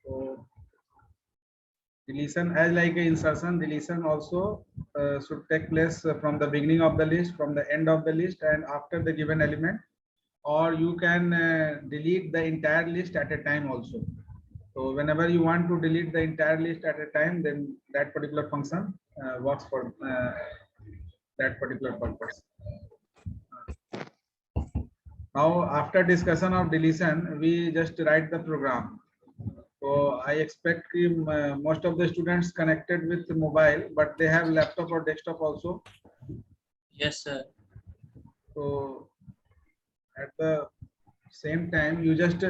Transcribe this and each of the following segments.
So deletion as like a insertion, deletion also should take place from the beginning of the list, from the end of the list, and after the given element, or you can delete the entire list at a time also. So whenever you want to delete the entire list at a time, then that particular function works for that particular purpose. Now, after discussion of deletion, we just write the program. So I expect most of the students connected with mobile, but they have laptop or desktop also. Yes, sir. So at the same time, you just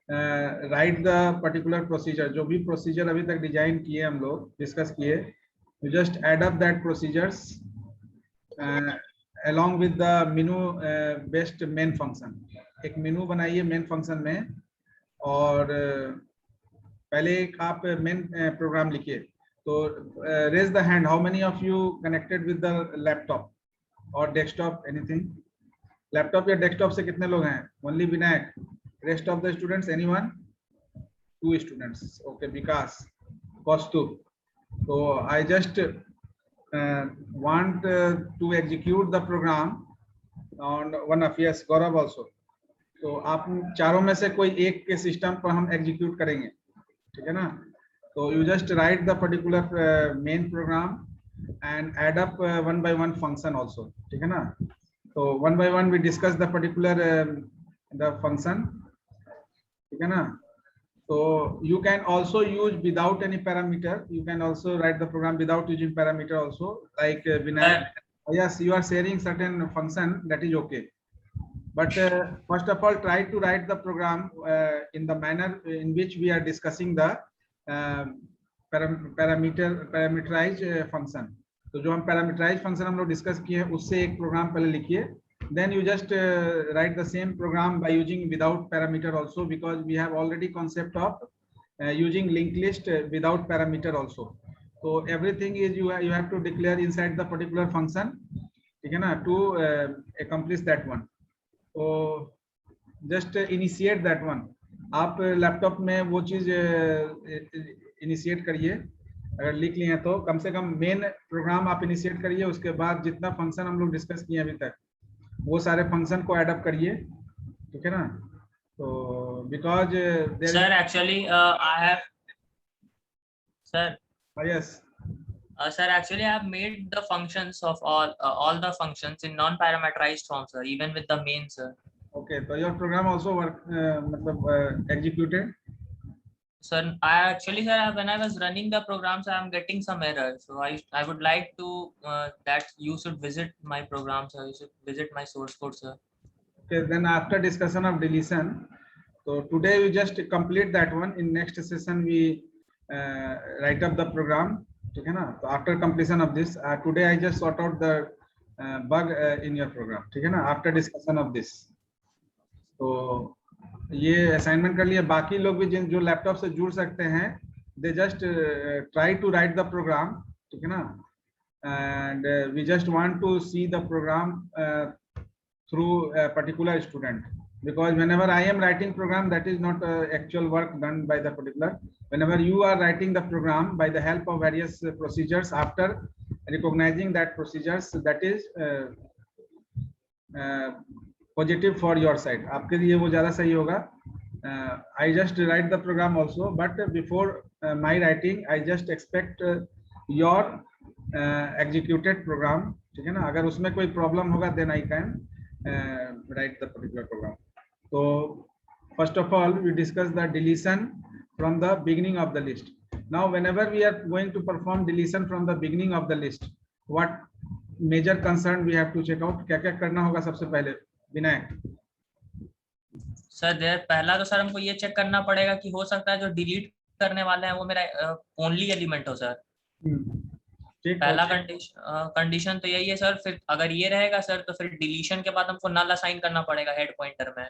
write the particular procedure. जो भी procedure अभी तक design किए हम लोग discuss किए, you just add up that procedures along with the menu based main function. एक menu बनाइए main function में, और पहले एक आप मेन प्रोग्राम लिखिए. तो raise the hand, how many of you connected with the laptop और डेस्कटॉप, एनीथिंग? लैपटॉप या डेस्कटॉप से कितने लोग हैं? Only Vinayak. Rest of the students, anyone? 2 students. Okay, Vikas, Kaustubh. तो I just want to execute the program on one of, yes, Gaurav also. तो आप चारों में से कोई एक के सिस्टम पर हम एग्जीक्यूट करेंगे, ठीक है ना? तो you just write the particular main program and add up one by one function also, ठीक है ना? तो one by one we discuss the particular the function, ठीक है ना? तो you can also use without any parameter. You can also write the program without using parameter also, like Vinayak. Yes, you are sharing certain function, that is okay. But first of all, try to write the program in the manner in which we are discussing the parameterized function. तो जो हम parameterized function हम लोग discuss किए हैं, उससे एक program पहले लिखिए. Then you just write the same program by using without parameter also, because we have already concept of using linked list without parameter also. So everything is you have to declare inside the particular function, ठीक है ना, to accomplish that one. तो just initiate that one. आप laptop में वो चीज initiate करिए, अगर लिख लिए हैं तो कम से कम मेन प्रोग्राम आप इनिशिएट करिए. उसके बाद जितना फंक्शन हम लोग डिस्कस किए अभी तक, वो सारे फंक्शन को ऐड अप करिए, ठीक है ना? तो because sir actually I have, sir, yes sir, actually I have made the functions of all the functions in non-parameterized form, sir, even with the main, sir. Okay, so your program also work मतलब executed? Sir, I actually, sir, when I was running the programs, I am getting some errors. So I would like to that you should visit my program, sir. You should visit my source code, sir. Okay, then after discussion of deletion, so today we just complete that one. In next session we write up the program, ठीक है ना? तो after completion of this, today I just sort out the bug in your program, ठीक है ना? After discussion of this, तो ये assignment कर लिया. बाकी लोग भी जिन जो लैपटॉप से जुड़ सकते हैं, they just try to write the program, ठीक है ना? And we just want to see the program through a particular student, because whenever I am writing program, that is not actual work done by the particular. Whenever you are writing the program by the help of various procedures, after recognizing that procedures, that is positive for your side, आपके लिए वो ज़्यादा सही होगा. I just write the program also, but before my writing I just expect your executed program, ठीक है ना? अगर उसमें कोई प्रॉब्लम होगा, then I can write the particular program. तो first of all we discuss the deletion from the beginning of the list. Now whenever we are going to perform deletion from the beginning of the list, what major concern we have to check out? क्या क्या करना होगा सबसे पहले, Vinayak? Sir पहला तो sir हमको ये चेक करना पड़ेगा कि हो सकता है जो डिलीट करने वाले हैं वो मेरा ओनली एलिमेंट हो, सर. पहला कंडीशन तो यही है सर. फिर अगर ये रहेगा सर, तो फिर डिलीशन के बाद हमको नल असाइन करना पड़ेगा हेड पॉइंटर में.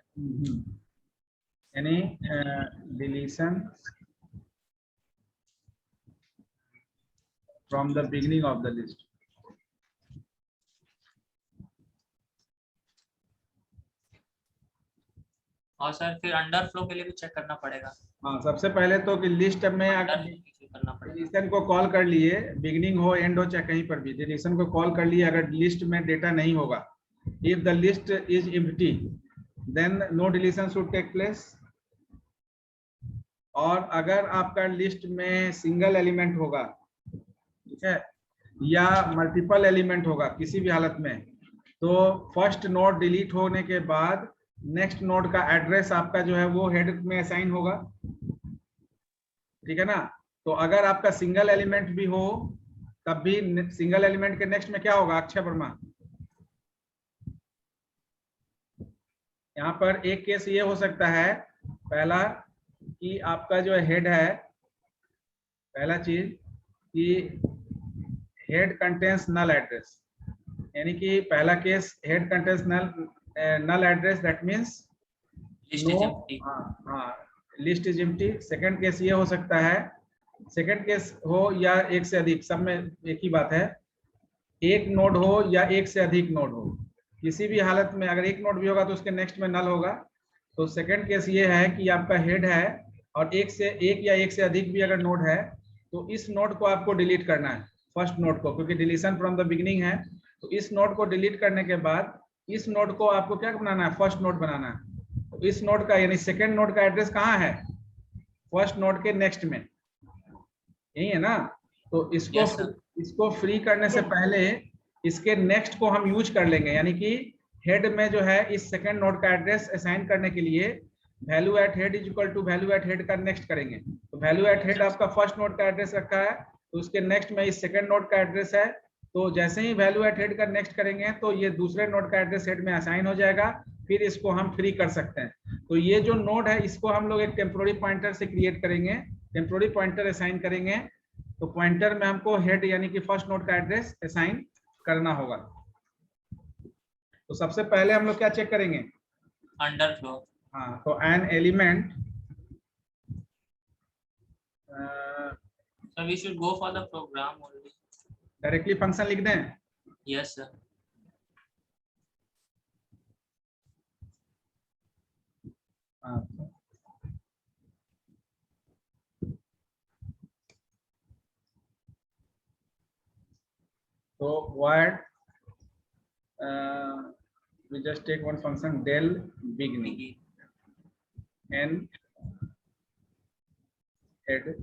यानी deletion from the beginning of the list. और सर फिर अंडरफ्लो के लिए भी चेक करना पड़ेगा। हाँ, सबसे पहले तो कि लिस्ट में अगर करना पड़ेगा, डिलीशन को कॉल कर लिए, बिगिनिंग हो एंड हो चाहे कहीं पर भी डिलीशन को कॉल कर लिए, अगर लिस्ट में डेटा नहीं होगा, if the list is empty then no deletion should take place. और अगर आपका लिस्ट में सिंगल एलिमेंट होगा, ठीक है, या मल्टीपल एलिमेंट होगा किसी भी हालत में, तो फर्स्ट नोड डिलीट होने के बाद नेक्स्ट नोड का एड्रेस आपका जो है वो हेड में असाइन होगा, ठीक है ना। तो अगर आपका सिंगल एलिमेंट भी हो तब भी सिंगल एलिमेंट के नेक्स्ट में क्या होगा अक्षय वर्मा? यहाँ पर एक केस ये हो सकता है, पहला कि आपका जो हेड है, पहला चीज कि हेड कंटेन्स नल एड्रेस, यानी कि पहला case head contains null address, that means list is empty. List is empty. Second case ये हो सकता है, सेकंड केस हो या एक से अधिक, सब में एक ही बात है, एक नोड हो या एक से अधिक नोड हो, किसी भी हालत में अगर एक नोड भी होगा तो उसके नेक्स्ट में नल होगा। तो सेकंड केस ये है कि आपका हेड है और एक या एक से अधिक भी अगर नोड है तो इस नोड को आपको डिलीट करना है, फर्स्ट नोड को, क्योंकि डिलीशन फ्रॉम द बिगिनिंग है। तो इस नोड को डिलीट करने के बाद इस नोड को आपको क्या बनाना है, फर्स्ट नोड बनाना है। तो इस नोड का यानी सेकंड नोड का एड्रेस कहाँ है, फर्स्ट नोड के नेक्स्ट में, यही है ना। तो इसको फ्री करने से पहले इसके नेक्स्ट को हम यूज कर लेंगे, यानी कि हेड में जो है इस सेकंड नोड का एड्रेस असाइन करने के लिए value at head is equal to value at head का नेक्स्ट करेंगे। तो वैल्यू एट हेड आपका फर्स्ट नोड का एड्रेस रखा है, तो उसके नेक्स्ट में इस सेकंड नोड का एड्रेस है। तो जैसे ही वैल्यू एट हेड का नेक्स्ट करेंगे तो ये दूसरे नोड का एड्रेस हेड में असाइन हो जाएगा, फिर इसको हम फ्री कर सकते हैं। तो ये जो नोड है इसको हम लोग एक टेम्पोररी पॉइंटर से क्रिएट करेंगे, टेम्पोररी पॉइंटर असाइन करेंगे। तो पॉइंटर में हमको हेड यानी कि फर्स्ट नोड का एड्रेस असाइन करना होगा। तो सबसे पहले हम लोग क्या चेक करेंगे, अंडरफ्लो। हाँ, तो an element, So we should go for the program only. Directly function लिख दें? Yes sir. तो void we just take one function del beginning and head।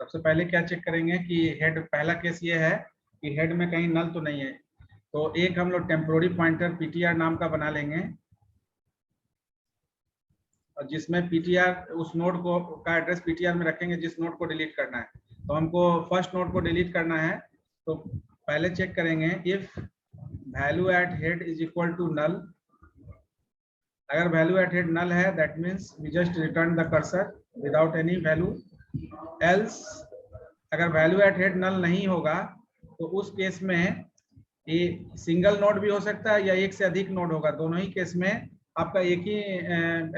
सबसे पहले क्या चेक करेंगे कि हेड, पहला केस ये है कि हेड में कहीं नल तो नहीं है। तो एक हम लोग टेम्पोररी पॉइंटर ptr नाम का बना लेंगे, और जिसमें ptr उस नोड को का एड्रेस ptr में रखेंगे जिस नोड को डिलीट करना है। तो हमको फर्स्ट नोड को डिलीट करना है, तो पहले चेक करेंगे if value at head is equal to null. अगर वैल्यू एट हेड नल है that means we just return the cursor without any value. Else अगर वैल्यू एट हेड नल नहीं होगा तो उस केस में ये सिंगल नोड भी हो सकता है या एक से अधिक नोड होगा, दोनों ही केस में आपका एक ही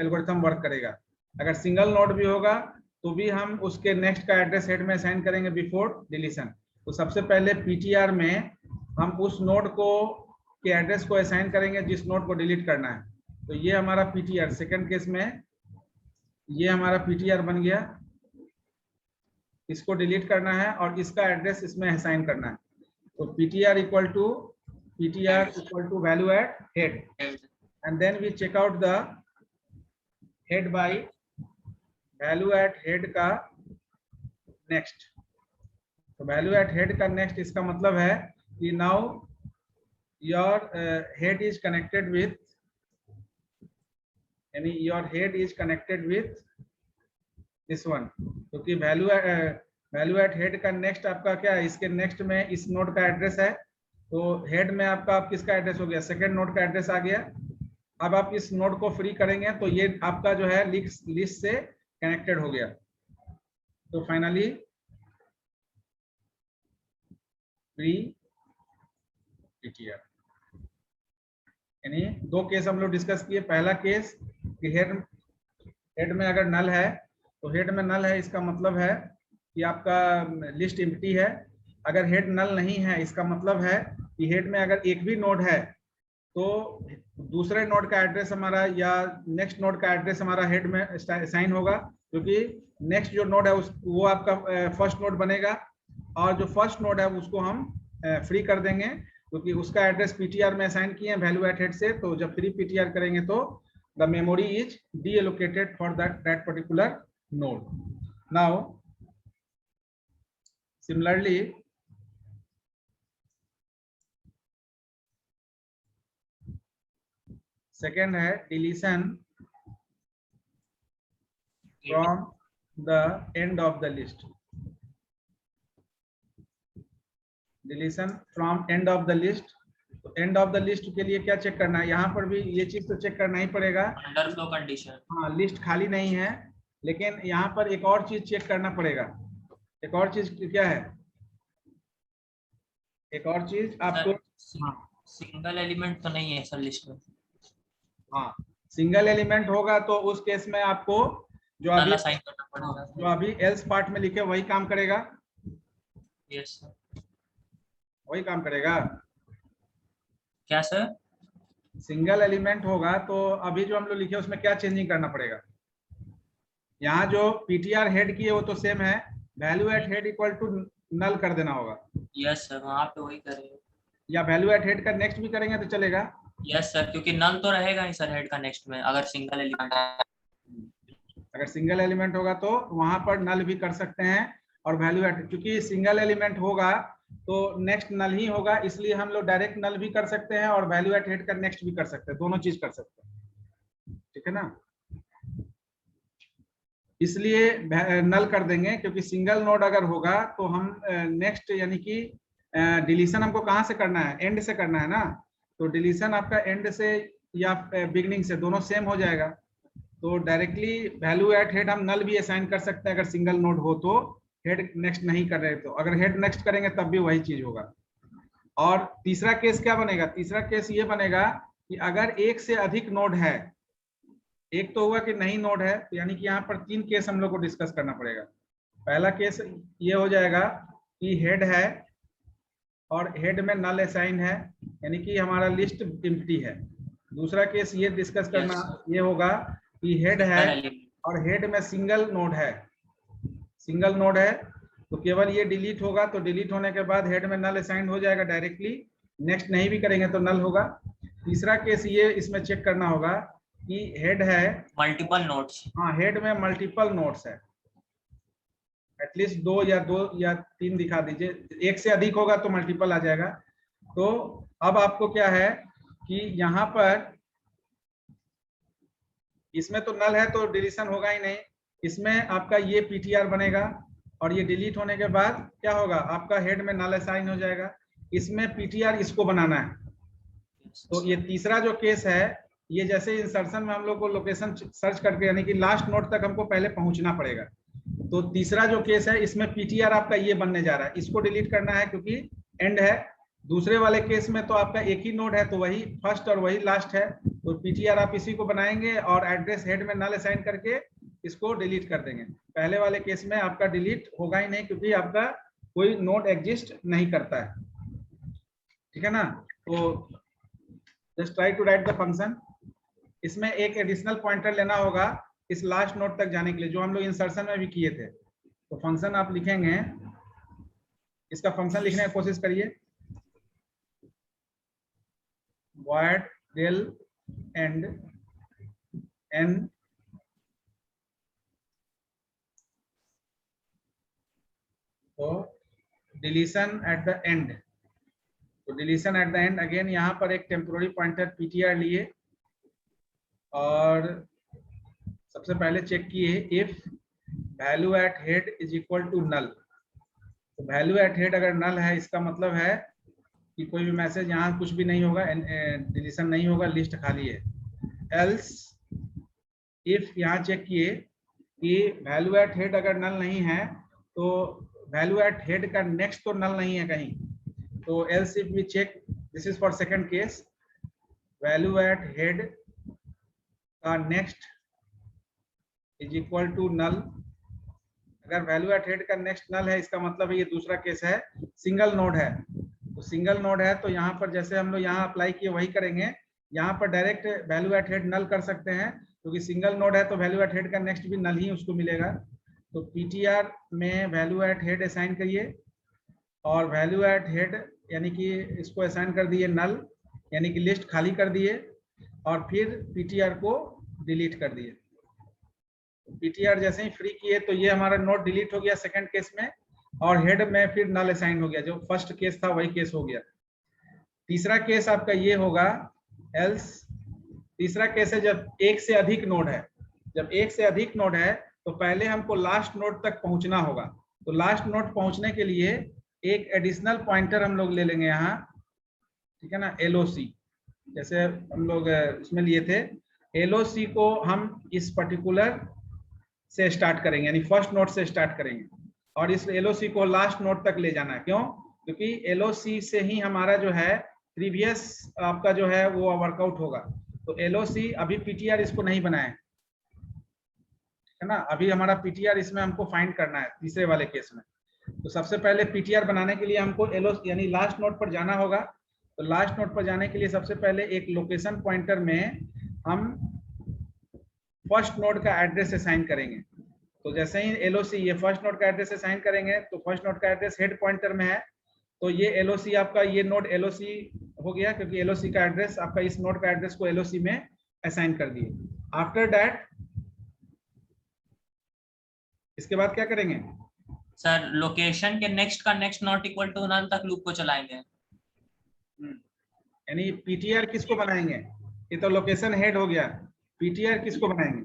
एल्गोरिथम वर्क करेगा। अगर सिंगल नोड भी होगा तो भी हम उसके नेक्स्ट का एड्रेस हेड में असाइन करेंगे बिफोर डिलीशन। तो सबसे पहले ptr में हम उस नोड को के एड्रेस को असाइन करेंगे जिस नोड को डिलीट करना है। तो ये हमारा ptr, सेकंड केस में ये हमारा ptr बन गया, इसको डिलीट करना है और इसका एड्रेस इसमें असाइन करना है। तो ptr equal to value at head and then we check out the head by value at head का next। तो value at head का next इसका मतलब है कि now your head is connected with, यानी your head is connected with this one, क्योंकि value at head का next आपका क्या है, इसके next में इस नोड का एड्रेस है। तो हेड में आपका किसका एड्रेस हो गया, सेकेंड नोड का एड्रेस आ गया। अब आप इस नोड को फ्री करेंगे तो ये आपका जो है लिस्ट से कनेक्टेड हो गया। तो फाइनली फ्री ptr, यानी दो केस हम लोग डिस्कस किए। पहला केस कि हेड में अगर नल है, तो हेड में नल है इसका मतलब है कि आपका लिस्ट एम्प्टी है। अगर हेड नल नहीं है इसका मतलब है कि हेड में अगर एक भी नोड है तो दूसरे नोड का एड्रेस हमारा या नेक्स्ट नोड का एड्रेस हमारा हेड में असाइन होगा, क्योंकि नेक्स्ट जो नोड है वो आपका फर्स्ट नोड बनेगा, और जो फर्स्ट नोड है उसको हम फ्री कर देंगे, क्योंकि उसका एड्रेस पीटीआर में असाइन किए हैं वैल्यू एट हेड से। तो जब फ्री पीटीआर करेंगे तो the memory is deallocated for that particular node. Now similarly second है deletion from the end of the list. Deletion from end of the list, तो एंड ऑफ द लिस्ट के लिए क्या चेक करना है, यहाँ पर भी ये चीज तो चेक करना ही पड़ेगा, अंडरफ्लो कंडीशन। हाँ, लिस्ट खाली नहीं है, लेकिन यहाँ पर एक और चीज चेक करना पड़ेगा। एक और चीज क्या है, एक और चीज आपको, सिंगल एलिमेंट तो नहीं है सर लिस्ट में। हाँ, सिंगल एलिमेंट होगा तो उस केस में आपको जो अभी एल्स पार्ट में लिखे वही काम करेगा। यस सर, वही काम करेगा। क्या सर? सिंगल एलिमेंट होगा तो अभी जो हम लोग लिखे उसमें क्या चेंजिंग करना पड़ेगा, यहाँ जो पीटीआर हेड किए वो तो सेम है, value at head equal to null कर देना होगा। यस सर, वहाँ पे वही करेंगे, या वैल्यू एट हेड का नेक्स्ट भी करेंगे तो चलेगा। यस सर, क्योंकि नल तो रहेगा ही सर हेड का नेक्स्ट में, अगर सिंगल एलिमेंट होगा तो वहां पर नल भी कर सकते हैं, और वैल्यू एट, क्योंकि सिंगल एलिमेंट होगा तो नेक्स्ट नल ही होगा, इसलिए हम लोग डायरेक्ट नल भी कर सकते हैं और वैल्यू एट हेड का नेक्स्ट भी कर सकते हैं, दोनों चीज कर सकते हैं, ठीक है ना। इसलिए नल कर देंगे, क्योंकि सिंगल नोड अगर होगा तो हम नेक्स्ट यानी कि डिलीशन हमको कहाँ से करना है, एंड से करना है ना, तो डिलीशन आपका एंड से या बिगनिंग से, दोनों सेम हो जाएगा। तो डायरेक्टली वैल्यू एट हेड हम नल भी असाइन कर सकते हैं अगर सिंगल नोड हो तो, हेड नेक्स्ट नहीं कर रहे तो, अगर हेड नेक्स्ट करेंगे तब भी वही चीज होगा। और तीसरा केस क्या बनेगा, तीसरा केस ये बनेगा कि अगर एक से अधिक नोड है, एक तो हुआ कि नहीं नोड है, तो यानी कि यहाँ पर तीन केस हम लोग को डिस्कस करना पड़ेगा। पहला केस ये हो जाएगा कि हेड है और हेड में नल असाइन है, यानी कि हमारा लिस्ट एम्प्टी है। दूसरा केस ये डिस्कस करना ये होगा कि हेड है और हेड में सिंगल नोड है, सिंगल नोड है तो केवल ये डिलीट होगा, तो डिलीट होने के बाद हेड में नल असाइन हो जाएगा डायरेक्टली, नेक्स्ट नहीं भी करेंगे तो नल होगा। तीसरा केस ये इसमें चेक करना होगा कि हेड है मल्टीपल नोड्स, हाँ, हेड में मल्टीपल नोड्स है, एटलीस्ट दो या तीन दिखा दीजिए, एक से अधिक होगा तो मल्टीपल आ जाएगा। तो अब आपको क्या है कि यहाँ पर इसमें तो नल है तो डिलीशन होगा ही नहीं, इसमें आपका ये पीटीआर बनेगा और ये डिलीट होने के बाद क्या होगा, आपका हेड में नल असाइन हो जाएगा, इसमें पीटीआर इसको बनाना है। तो ये तीसरा जो केस है, ये जैसे इंसर्शन में हम लोग को लोकेशन सर्च करके यानी कि लास्ट नोड तक हमको पहले पहुंचना पड़ेगा, तो तीसरा जो केस है इसमें पीटीआर आपका ये बनने जा रहा है, इसको डिलीट करना है क्योंकि एंड है। दूसरे वाले केस में तो आपका एक ही नोड है तो वही फर्स्ट और वही लास्ट है, तो पीटीआर आप इसी को बनाएंगे और एड्रेस हेड में नल असाइन करके इसको डिलीट कर देंगे। पहले वाले केस में आपका डिलीट होगा ही नहीं क्योंकि आपका कोई नोड एग्जिस्ट नहीं करता है, ठीक है ना। तो just try to write the function. इसमें एक एडिशनल पॉइंटर लेना होगा इस लास्ट नोड तक जाने के लिए, जो हम लोग इंसर्शन में भी किए थे। तो फंक्शन आप लिखेंगे, इसका फंक्शन लिखने की कोशिश करिए, void del end n तो डिलीशन एट द एंड, तो deletion at the end again यहाँ पर एक टेम्पोररी पॉइंटर पीटीआर लिए और सबसे पहले चेक किए if value at head is equal to null. तो वैल्यू एट हेड अगर नल है इसका मतलब है कि कोई भी मैसेज यहाँ कुछ भी नहीं होगा, डिलीशन नहीं होगा, लिस्ट खाली है। एल्स इफ यहाँ चेक किए कि वैल्यू एट हेड अगर नल नहीं है तो वैल्यू एट हेड का नेक्स्ट तो नल नहीं है कहीं, तो else if we check, this is for second case, value at head का next is equal to null. अगर वैल्यू एट हेड का नेक्स्ट नल है इसका मतलब है ये दूसरा केस है, सिंगल नोड है, तो सिंगल नोड है तो यहाँ पर जैसे हम लोग यहाँ अप्लाई किए वही करेंगे, यहाँ पर डायरेक्ट वैल्यू एट हेड नल कर सकते हैं, क्योंकि सिंगल नोड है तो वैल्यू एट हेड का नेक्स्ट भी नल ही उसको मिलेगा। तो पीटीआर में वैल्यू एट हेड असाइन करिए, और वैल्यू एट हेड यानी कि इसको असाइन कर दिए नल, यानी कि लिस्ट खाली कर दिए, और फिर पीटीआर को डिलीट कर दिए। पीटीआर जैसे ही फ्री किए तो ये हमारा नोड डिलीट हो गया सेकंड केस में, और हेड में फिर नल असाइन हो गया, जो फर्स्ट केस था वही केस हो गया। तीसरा केस आपका ये होगा एल्स। तीसरा केस है जब एक से अधिक नोड है। जब एक से अधिक नोड है तो पहले हमको लास्ट नोड तक पहुंचना होगा। तो लास्ट नोड पहुंचने के लिए एक एडिशनल पॉइंटर हम लोग ले लेंगे यहाँ, ठीक है ना, एलओसी। जैसे हम लोग इसमें लिए थे, एलओसी को हम इस पर्टिकुलर से स्टार्ट करेंगे, यानी फर्स्ट नोड से स्टार्ट करेंगे, और इस एलओसी को लास्ट नोड तक ले जाना है। क्यों? क्योंकि एलओसी से ही हमारा जो है प्रीवियस आपका जो है वो वर्कआउट होगा। तो एलओसी अभी पीटीआर इसको नहीं बनाए, है ना, अभी हमारा पीटीआर इसमें हमको फाइंड करना है तीसरे वाले केस में। तो सबसे पहले पीटीआर बनाने के लिए हमको एलओसी यानी लास्ट नोड पर जाना होगा। तो लास्ट नोड पर जाने के लिए सबसे पहले एक लोकेशन पॉइंटर में हम फर्स्ट नोड का एड्रेस असाइन करेंगे। तो जैसे ही एलओसी ये फर्स्ट नोड का एड्रेस असाइन करेंगे, तो फर्स्ट नोड का एड्रेस हेड पॉइंटर में है, तो ये एलओसी आपका, ये नोड एलओसी हो गया, क्योंकि एलओसी का एड्रेस आपका इस नोड का एड्रेस को एलओसी में असाइन कर दिए। आफ्टर दैट इसके बाद क्या करेंगे सर? लोकेशन के नेक्स्ट का next not equal to null तक लूप को चलाएंगे। यानी पीटीआर किसको बनाएंगे? ये तो लोकेशन हेड हो गया, पीटीआर किसको बनाएंगे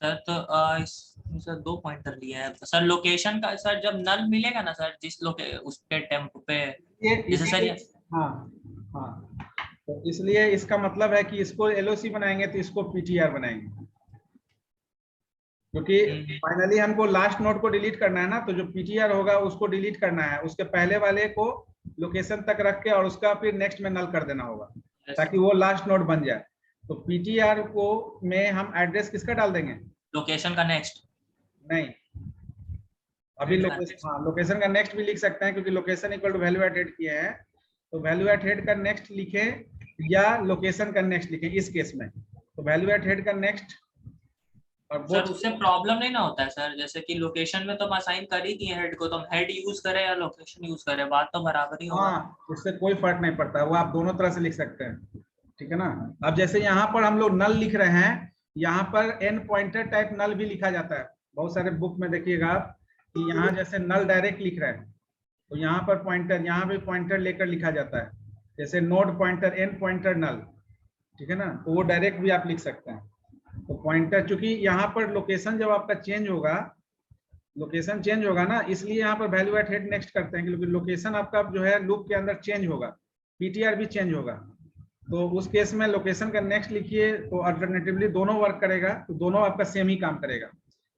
सर? तो सर 2 पॉइंटर लिए हैं सर। लोकेशन का सर जब नल मिलेगा ना सर, जिस उस पे टेम्प पे जैसे सर ये, हाँ हाँ, तो इसलिए इसका मतलब है कि इसको एलओसी बनाएंगे तो इसको पीटीआर बनाएंगे, क्योंकि फाइनली हमको लास्ट नोड को डिलीट करना है ना। तो जो पीटीआर होगा उसको डिलीट करना है, उसके पहले वाले को लोकेशन तक रख के और उसका फिर नेक्स्ट में नल कर देना होगा, ताकि वो लास्ट नोड बन जाए। तो पीटीआर को में हम एड्रेस किसका डाल देंगे? लोकेशन का नेक्स्ट नहीं, अभी लोकेशन, हाँ लोकेशन का नेक्स्ट भी लिख सकते हैं, क्योंकि location equal to value at head किए हैं। तो वैल्यू एट हेड का नेक्स्ट लिखे या लोकेशन का नेक्स्ट लिखे इस केस में। तो वैल्यू एट हेड का नेक्स्ट, और सर उससे प्रॉब्लम नहीं ना होता है सर? जैसे कि लोकेशन में तो हम असाइन कर ही दिए हेड को, तो हम हेड यूज करें या लोकेशन यूज करें, बात तो बराबर ही होगा। हाँ, उससे कोई फर्क नहीं पड़ता, वो आप दोनों तरह से लिख सकते हैं, ठीक है ना। अब जैसे यहाँ पर हम लोग नल लिख रहे हैं, यहाँ पर एन पॉइंटर टाइप नल भी लिखा जाता है। बहुत सारे बुक में देखिएगा आप कि यहाँ जैसे नल डायरेक्ट लिख रहे हैं, तो यहाँ पर पॉइंटर, यहाँ भी पॉइंटर लेकर लिखा जाता है, जैसे नोड पॉइंटर, एन पॉइंटर नल, ठीक है ना। तो वो डायरेक्ट भी आप लिख सकते हैं। तो पॉइंटर, चूंकि यहाँ पर लोकेशन जब आपका चेंज होगा, लोकेशन चेंज होगा ना, इसलिए यहाँ पर वैल्यू एट हेड नेक्स्ट करते हैं, क्योंकि लोकेशन आपका जो है लूप के अंदर चेंज होगा, पीटीआर भी चेंज होगा। तो उस केस में लोकेशन का नेक्स्ट लिखिए, तो अल्टरनेटिवली दोनों वर्क करेगा, तो दोनों आपका सेम ही काम करेगा।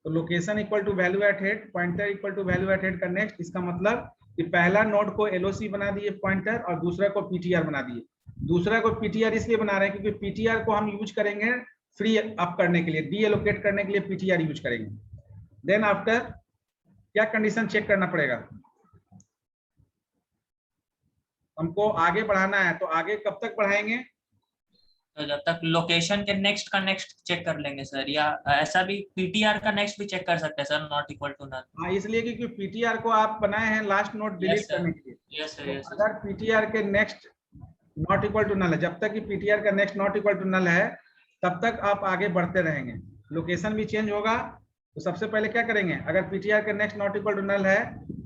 तो location equal to value at head, pointer equal to value at head का नेक्स्ट। इसका मतलब कि पहला नोड को एलओसी बना दिए पॉइंटर, और दूसरा को पीटीआर बना दिए। दूसरा को पीटीआर इसलिए बना रहे हैं क्योंकि पीटीआर को हम यूज करेंगे फ्री अप करने के लिए, डी एलोकेट करने के लिए पीटीआर यूज करेंगे। देन आफ्टर क्या कंडीशन चेक करना पड़ेगा? हमको आगे बढ़ाना है, तो आगे कब तक बढ़ाएंगे? तो जब तक लोकेशन के नेक्स्ट का नेक्स्ट चेक कर लेंगे सर, या ऐसा भी पीटीआर का नेक्स्ट भी चेक कर सकते हैं sir, not equal to null. हाँ, इसलिए क्योंकि पीटीआर को आप बनाए हैं लास्ट नोड डिलीट करने के लिए। यस सर, तो यस सर। अगर पीटीआर के next not equal to null है, जब तक कि पीटीआर का next not equal to null है, तब तक आप आगे बढ़ते रहेंगे। लोकेशन भी चेंज होगा, तो सबसे पहले क्या करेंगे? अगर पीटीआर का next not equal to null है,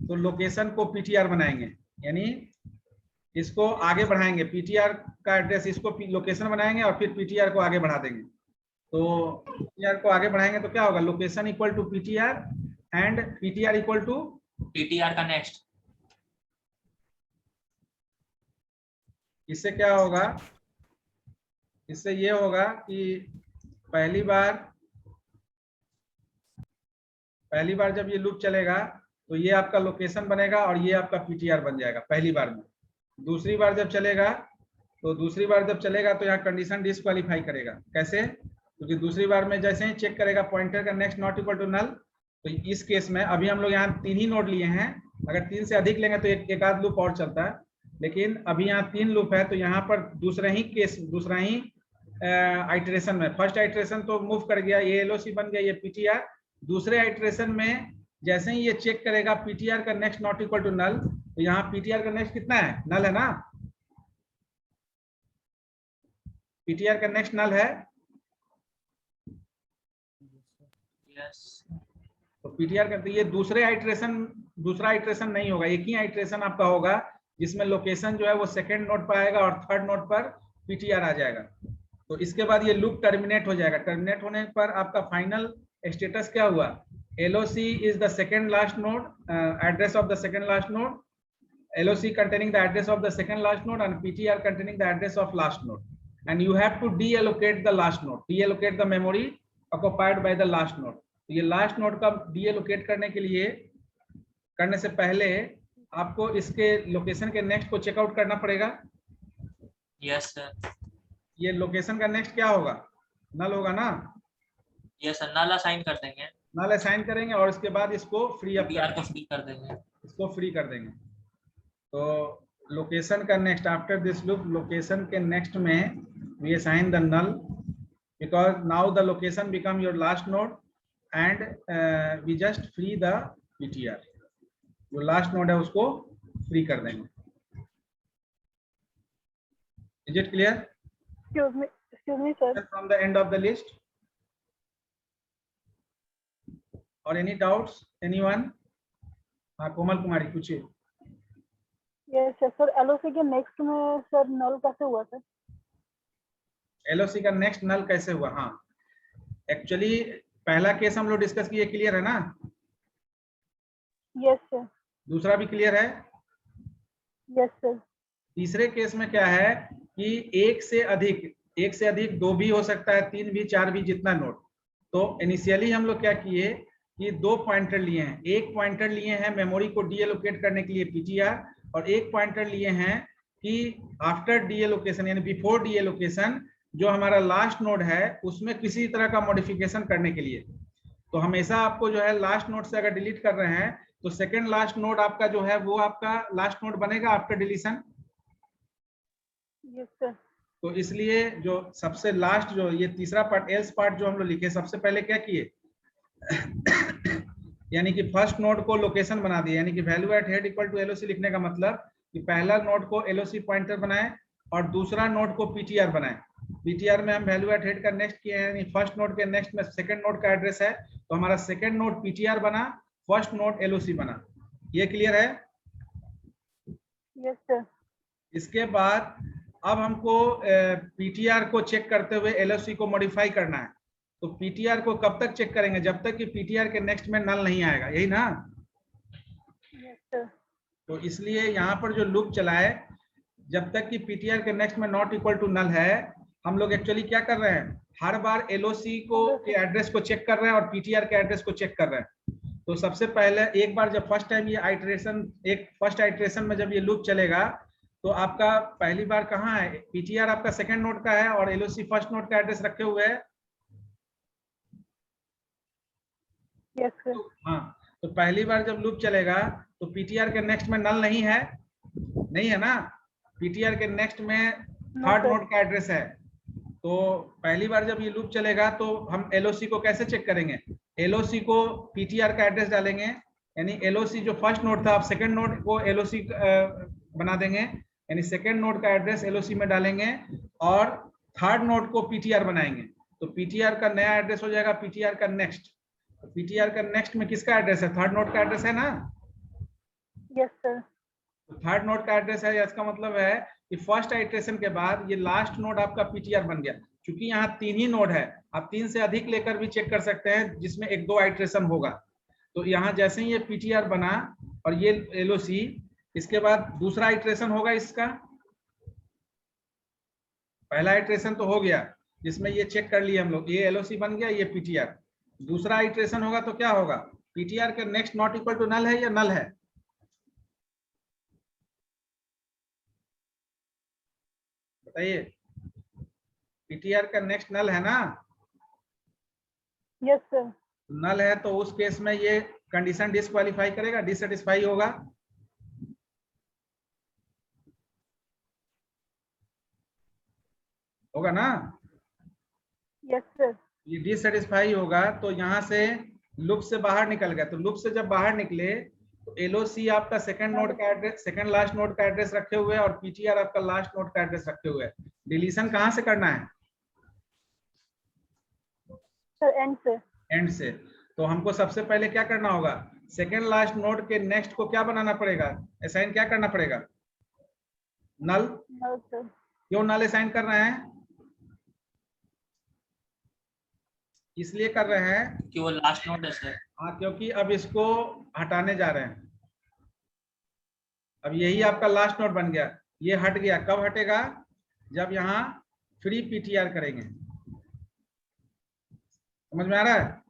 तो लोकेशन को पीटीआर बनाएंगे, यानी इसको आगे बढ़ाएंगे। पीटीआर का एड्रेस, इसको लोकेशन बनाएंगे और फिर पीटीआर को आगे बढ़ा देंगे। तो पीटीआर को आगे बढ़ाएंगे तो क्या होगा? Location equal to PTR and PTR equal to PTR का नेक्स्ट। इससे क्या होगा? इससे ये होगा कि पहली बार जब ये लूप चलेगा तो ये आपका लोकेशन बनेगा और ये आपका पीटीआर बन जाएगा पहली बार में। दूसरी बार जब चलेगा तो यहाँ कंडीशन डिस्क्वालीफाई करेगा। कैसे? क्योंकि दूसरी बार में जैसे ही चेक करेगा पॉइंटर का next not equal to null, तो इस केस में अभी हम लोग यहाँ 3 ही नोड लिए हैं, अगर 3 से अधिक लेंगे तो एक आध लूप और चलता है, लेकिन अभी यहाँ 3 लूप है, तो यहाँ पर दूसरा ही आइटरेशन में, फर्स्ट आइटरेशन तो मूव कर गया, ये एलओसी बन गया, ये पीटीआर। दूसरे आइटरेशन में जैसे ही ये चेक करेगा पीटीआर का next not equal to null, तो यहाँ पीटीआर का नेक्स्ट कितना है? नल है ना? पीटीआर का नेक्स्ट नल है। तो पीटीआर का, तो ये दूसरा आइटरेशन नहीं होगा, एक ही आइटरेशन आपका होगा जिसमें लोकेशन जो है वो सेकंड नोड पर आएगा और थर्ड नोड पर पीटीआर आ जाएगा। तो इसके बाद ये लूप टर्मिनेट हो जाएगा। टर्मिनेट होने पर आपका फाइनल स्टेटस क्या हुआ? LOC is the second last node, address of the second last node, LOC containing the address of the second last node, and PTR containing the address of last node. And you have to deallocate the last node, deallocate the memory occupied by the last node. तो ये last node का deallocate करने से पहले आपको इसके location के next को चेकआउट करना पड़ेगा। Yes sir. ये लोकेशन का नेक्स्ट क्या होगा? नल होगा ना? यस सर, नल असाइन कर देंगे, नल असाइन करेंगे और इसके बाद इसको फ्री अप कर देंगे, इसको फ्री कर देंगे। तो लोकेशन का next, after this loop location के नेक्स्ट में we assign the null, because now the location become your last node and we just free the PTR. जो लास्ट नोड है उसको फ्री कर देंगे। Is it clear? Excuse me, sir. From the end of the list or any doubts? Anyone? हाँ, कोमल कुमारी पूछिए। Yes, sir. LOC के next में sir नल कैसे हुआ सर? LOC का नेक्स्ट नल कैसे हुआ? हाँ, एक्चुअली पहला केस हम लोग डिस्कस किए, क्लियर है ना? Yes sir. दूसरा भी क्लियर है? Yes sir. तीसरे केस में क्या है कि एक से अधिक 2 भी हो सकता है, 3 भी, 4 भी, जितना नोड। तो इनिशियली हम लोग क्या किए कि 2 पॉइंटर लिए हैं। एक पॉइंटर लिए हैं मेमोरी को डीएलोकेट करने के लिए पीटीआर, और एक पॉइंटर लिए हैं कि आफ्टर डीएलोकेशन यानी बिफोर डीएलोकेशन जो हमारा लास्ट नोड है उसमें किसी तरह का मॉडिफिकेशन करने के लिए। तो हमेशा आपको जो है लास्ट नोड से अगर डिलीट कर रहे हैं तो सेकेंड लास्ट नोड आपका जो है वो आपका लास्ट नोड बनेगा आफ्टर डिलीशन। Yes sir. तो इसलिए जो सबसे लास्ट जो ये तीसरा पार्ट एल्स पार्ट जो हम लोग लिखे, सबसे पहले क्या किए यानी कि फर्स्ट नोड को लोकेशन बना दिया, यानी कि value at head equal to LOC लिखने का मतलब कि पहला नोड को एलओसी पॉइंटर बनाए और दूसरा नोड को पीटीआर बनाए। पीटीआर में हम वैल्यू एट हेड का नेक्स्ट किए हैं, यानी फर्स्ट नोड के नेक्स्ट में सेकंड नोड का एड्रेस है, तो हमारा सेकंड नोड पीटीआर बना, फर्स्ट नोड एलओसी बना। ये क्लियर है? Yes sir. इसके बाद अब हमको पीटीआर को चेक करते हुए एलओसी को मॉडिफाई करना है। तो पीटीआर को कब तक चेक करेंगे? जब तक कि पीटीआर के नेक्स्ट में नल नहीं आएगा, यही ना? Yes sir. तो इसलिए यहाँ पर जो लूप चला है, जब तक कि पीटीआर के नेक्स्ट में नॉट इक्वल टू नल है, हम लोग एक्चुअली क्या कर रहे हैं, हर बार एलओसी को के एड्रेस को चेक कर रहे हैं और पीटीआर के एड्रेस को चेक कर रहे हैं। तो सबसे पहले एक बार जब फर्स्ट टाइम ये फर्स्ट आइटरेशन में जब ये लूप चलेगा तो आपका पहली बार कहाँ है, पीटीआर आपका सेकंड नोड का है और एलओसी फर्स्ट नोड का एड्रेस रखे हुए है। Yes sir. हाँ, तो पहली बार जब लूप चलेगा तो पीटीआर के नेक्स्ट में नल नहीं है ना? पीटीआर के नेक्स्ट में थर्ड नोड का एड्रेस है। तो पहली बार जब ये लूप चलेगा तो हम एलओसी को कैसे चेक करेंगे? एलओसी को पीटीआर का एड्रेस डालेंगे, यानी एलओसी जो फर्स्ट नोड था आप सेकंड नोड को एलओसी बना देंगे, यानी सेकंड नोड का एड्रेस एलओसी में डालेंगे और थर्ड नोड को पीटीआर बनाएंगे। तो पीटीआर का नया एड्रेस हो जाएगा पीटीआर का नेक्स्ट। तो पीटीआर का नेक्स्ट में किसका एड्रेस है? थर्ड नोड का एड्रेस है ना? Yes sir. तो थर्ड नोड का एड्रेस है, इसका मतलब है कि फर्स्ट आइटरेशन के बाद ये लास्ट नोड आपका पीटीआर बन गया। क्योंकि यहाँ 3 ही नोड है, आप 3 से अधिक लेकर भी चेक कर सकते हैं जिसमें 1-2 आइटरेशन होगा। तो यहाँ जैसे ही ये पीटीआर बना और ये एलओसी, इसके बाद दूसरा आइटरेशन होगा इसका। पहला आइटरेशन तो हो गया जिसमें ये चेक कर लिए हम लोग, ये एलओसी बन गया, ये पीटीआर। दूसरा आइटरेशन होगा तो क्या होगा? पीटीआर के next not equal to null है या नल है? बताइए, पीटीआर का नेक्स्ट नल है ना? Yes sir. नल है तो उस केस में ये कंडीशन डिस्क्वालीफाई करेगा, डिससेटिस्फाई होगा। होगा ना? Yes sir. ये डिससेटिस्फाई होगा तो यहाँ से लूप से बाहर निकल गया, तो लूप से जब बाहर निकले तो एलओसी आपका सेकंड नोड का एड्रेस, सेकंड लास्ट नोड का एड्रेस रखे हुए है और पीटीआर आपका लास्ट नोड का एड्रेस रखे हुए है। डिलीशन कहाँ से करना है? सर एंड से। एंड से। तो हमको सबसे पहले क्या करना होगा, सेकंड लास्ट नोड के नेक्स्ट को क्या बनाना पड़ेगा, असाइन क्या करना पड़ेगा? नल। नल सर। क्यों नल असाइन कर रहे हैं? इसलिए कर रहे हैं कि वो लास्ट नोड है सर। हाँ, क्योंकि अब इसको हटाने जा रहे हैं। अब यही आपका लास्ट नोड बन गया, ये हट गया। कब हटेगा? जब यहाँ फ्री पीटीआर करेंगे। समझ में आ रहा है?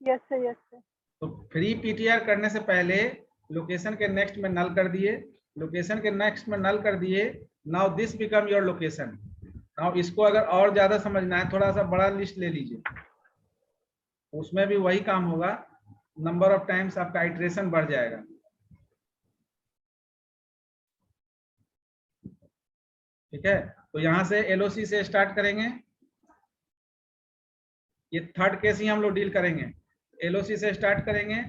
Yes sir, yes sir. तो फ्री पीटीआर करने से पहले लोकेशन के नेक्स्ट में नल कर दिए, लोकेशन के नेक्स्ट में नल कर दिए। Now this become your location. Now इसको अगर और ज्यादा समझना है, थोड़ा सा बड़ा लिस्ट ले लीजिए, उसमें भी वही काम होगा, नंबर ऑफ टाइम्स आपका इटरेशन बढ़ जाएगा। ठीक है, तो यहां से एलओसी से स्टार्ट करेंगे। ये थर्ड केस ही हम लोग डील करेंगे। एलओसी से स्टार्ट करेंगे।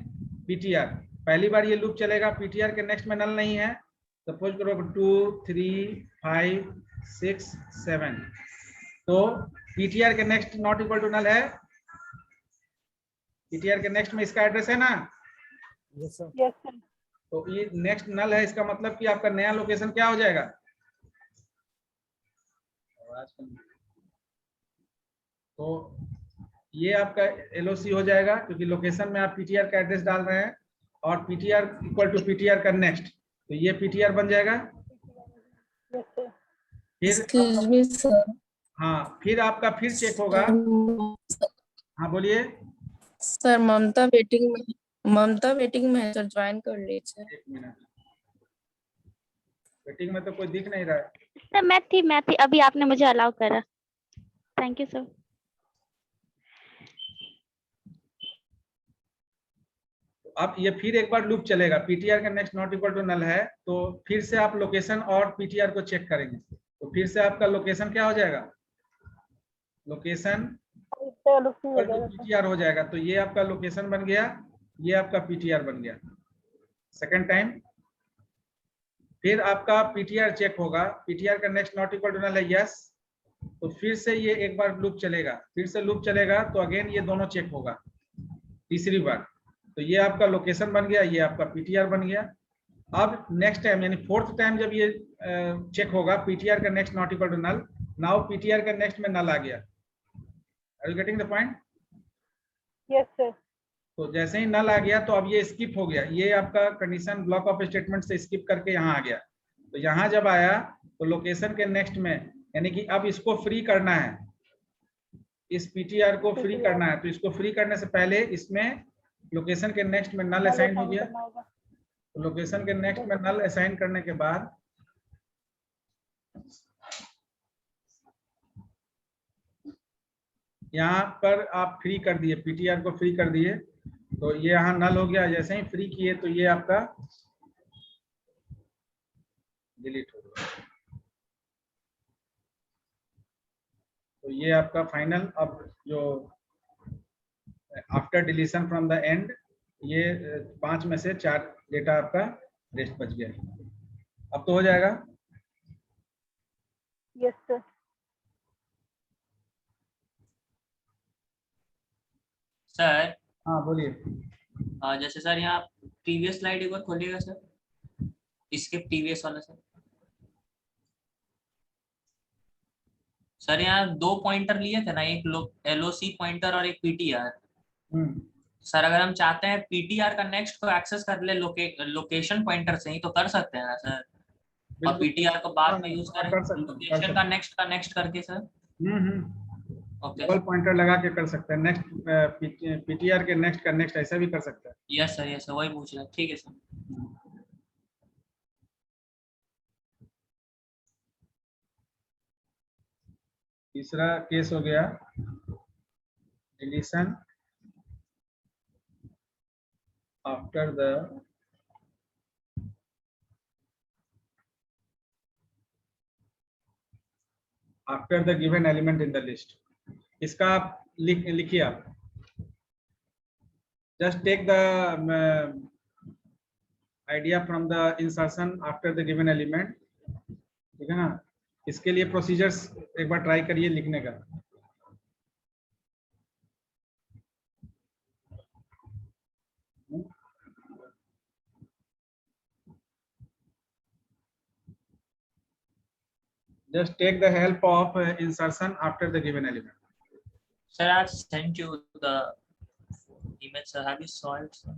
पीटीआर पहली बार ये लूप चलेगा, पीटीआर के नेक्स्ट में नल नहीं है। सपोज करो 2 3 5 6 7, तो पीटीआर के next not equal to null है। पीटीआर के नेक्स्ट में इसका एड्रेस है ना? Yes sir. तो ये नेक्स्ट नल है, इसका मतलब कि आपका नया लोकेशन क्या हो जाएगा? तो ये आपका एलओसी हो जाएगा, क्योंकि लोकेशन में आप पीटीआर का एड्रेस डाल रहे हैं और पीटीआर इक्वल टू पीटीआर का नेक्स्ट, तो ये पीटीआर बन जाएगा। Yes sir. Excuse me sir. हाँ, फिर आपका फिर चेक होगा। हाँ बोलिए। सर ममता वेटिंग में है सर, ज्वाइन कर लीजिए। एक मिनट, वेटिंग में तो कोई दिख नहीं रहा है। सर मैं थी अभी आपने मुझे अलाउ करा। Thank you sir. अब ये फिर एक बार लूप चलेगा, पीटीआर का next not equal to null है, तो फिर से आप लोकेशन और पीटीआर को चेक करेंगे, तो फिर से आपका लोकेशन क्या हो जाएगा? लोकेशन पीटीआर हो जाएगा। तो ये आपका लोकेशन बन गया, ये आपका पीटीआर बन गया। सेकंड टाइम फिर आपका पीटीआर चेक होगा, पीटीआर का next not equal to null है, यस। तो फिर से ये एक बार लूप चलेगा, फिर से लूप चलेगा, तो अगेन ये दोनों चेक होगा तीसरी बार। तो ये आपका लोकेशन बन गया, ये आपका पीटीआर बन गया। अब नेक्स्ट टाइम यानी फोर्थ टाइम जब ये चेक होगा, पीटीआर का next not equal to null, now PTR का नेक्स्ट में नल आ गया। Are you getting the point? Yes sir. तो जैसे ही नल आ गया तो अब ये स्किप हो गया, ये आपका कंडीशन ब्लॉक ऑफ स्टेटमेंट से स्किप करके यहाँ आ गया। तो यहाँ जब आया तो लोकेशन के नेक्स्ट में, यानी कि अब इसको फ्री करना है, इस पीटीआर को फ्री करना है, तो इसको फ्री करने से पहले इसमें लोकेशन के नेक्स्ट में नल असाइन हो गया। तो लोकेशन के नेक्स्ट में नल असाइन करने के बाद यहाँ पर आप फ्री कर दिए, पीटीआर को फ्री कर दिए, तो ये यहाँ नल हो गया। जैसे ही फ्री किए तो ये आपका डिलीट हो गया। तो ये आपका फाइनल, अब जो after deletion from the and, ये 5 में से 4 डेटा आपका रेस्ट बच गया। अब तो हो जाएगा। Yes sir. सर हाँ बोलिए। जैसे सर यहाँ प्रीवियस स्लाइड एक बार खोलिएगा सर, इसके प्रीवियस वाला सर। सर यहाँ 2 पॉइंटर लिए थे ना, एक एलओसी पॉइंटर और एक पीटीआर। सर अगर हम चाहते हैं पीटीआर का नेक्स्ट को एक्सेस कर ले लोकेशन पॉइंटर से ही, तो कर सकते हैं ना सर? और पीटीआर को बाद में यूज करें लोकेशन का नेक्स्ट करके सर। ओके, डबल पॉइंटर लगा के कर सकते हैं, नेक्स्ट पीटीआर के नेक्स्ट का नेक्स्ट ऐसा भी कर सकते हैं। यस सर वही पूछ रहे हैं। ठीक है सर। तीसरा केस हो गया deletion after the after the given element in the list. इसका आप लिखिए आप. Just take the idea from the insertion after the given element. ठीक है ना. इसके लिए प्रोसीजर्स एक बार ट्राई करिए लिखने का. Just take the help of insertion after the given element. Sir, I've sent you the email, sir. Have you saw it, sir?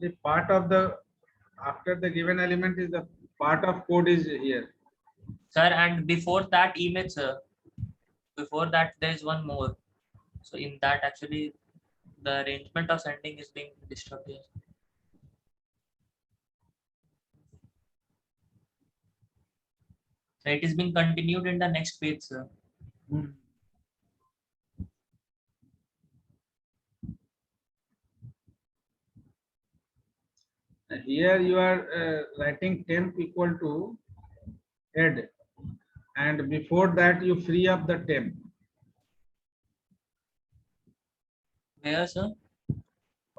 The part of the after the given element is the part of code is here. Sir, and before that image, sir, before that there is one more. So in that actually the arrangement of sending is being disturbed here. So it is being continued in the next page, sir. Here you are writing temp equal to head, and before that you free up the temp. Where, sir?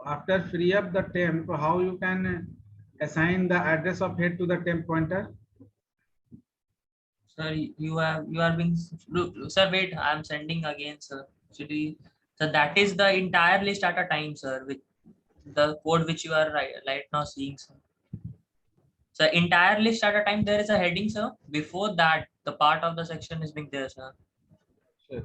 After free up the temp, how you can assign the address of head to the temp pointer? Sir, you are being, look, sir, wait, I am sending again, sir. Actually, so that is the entire list at a time, sir, with the code which you are right now seeing, sir. So entire list at a time, there is a heading, sir. Before that, the part of the section is being there, sir. Yes.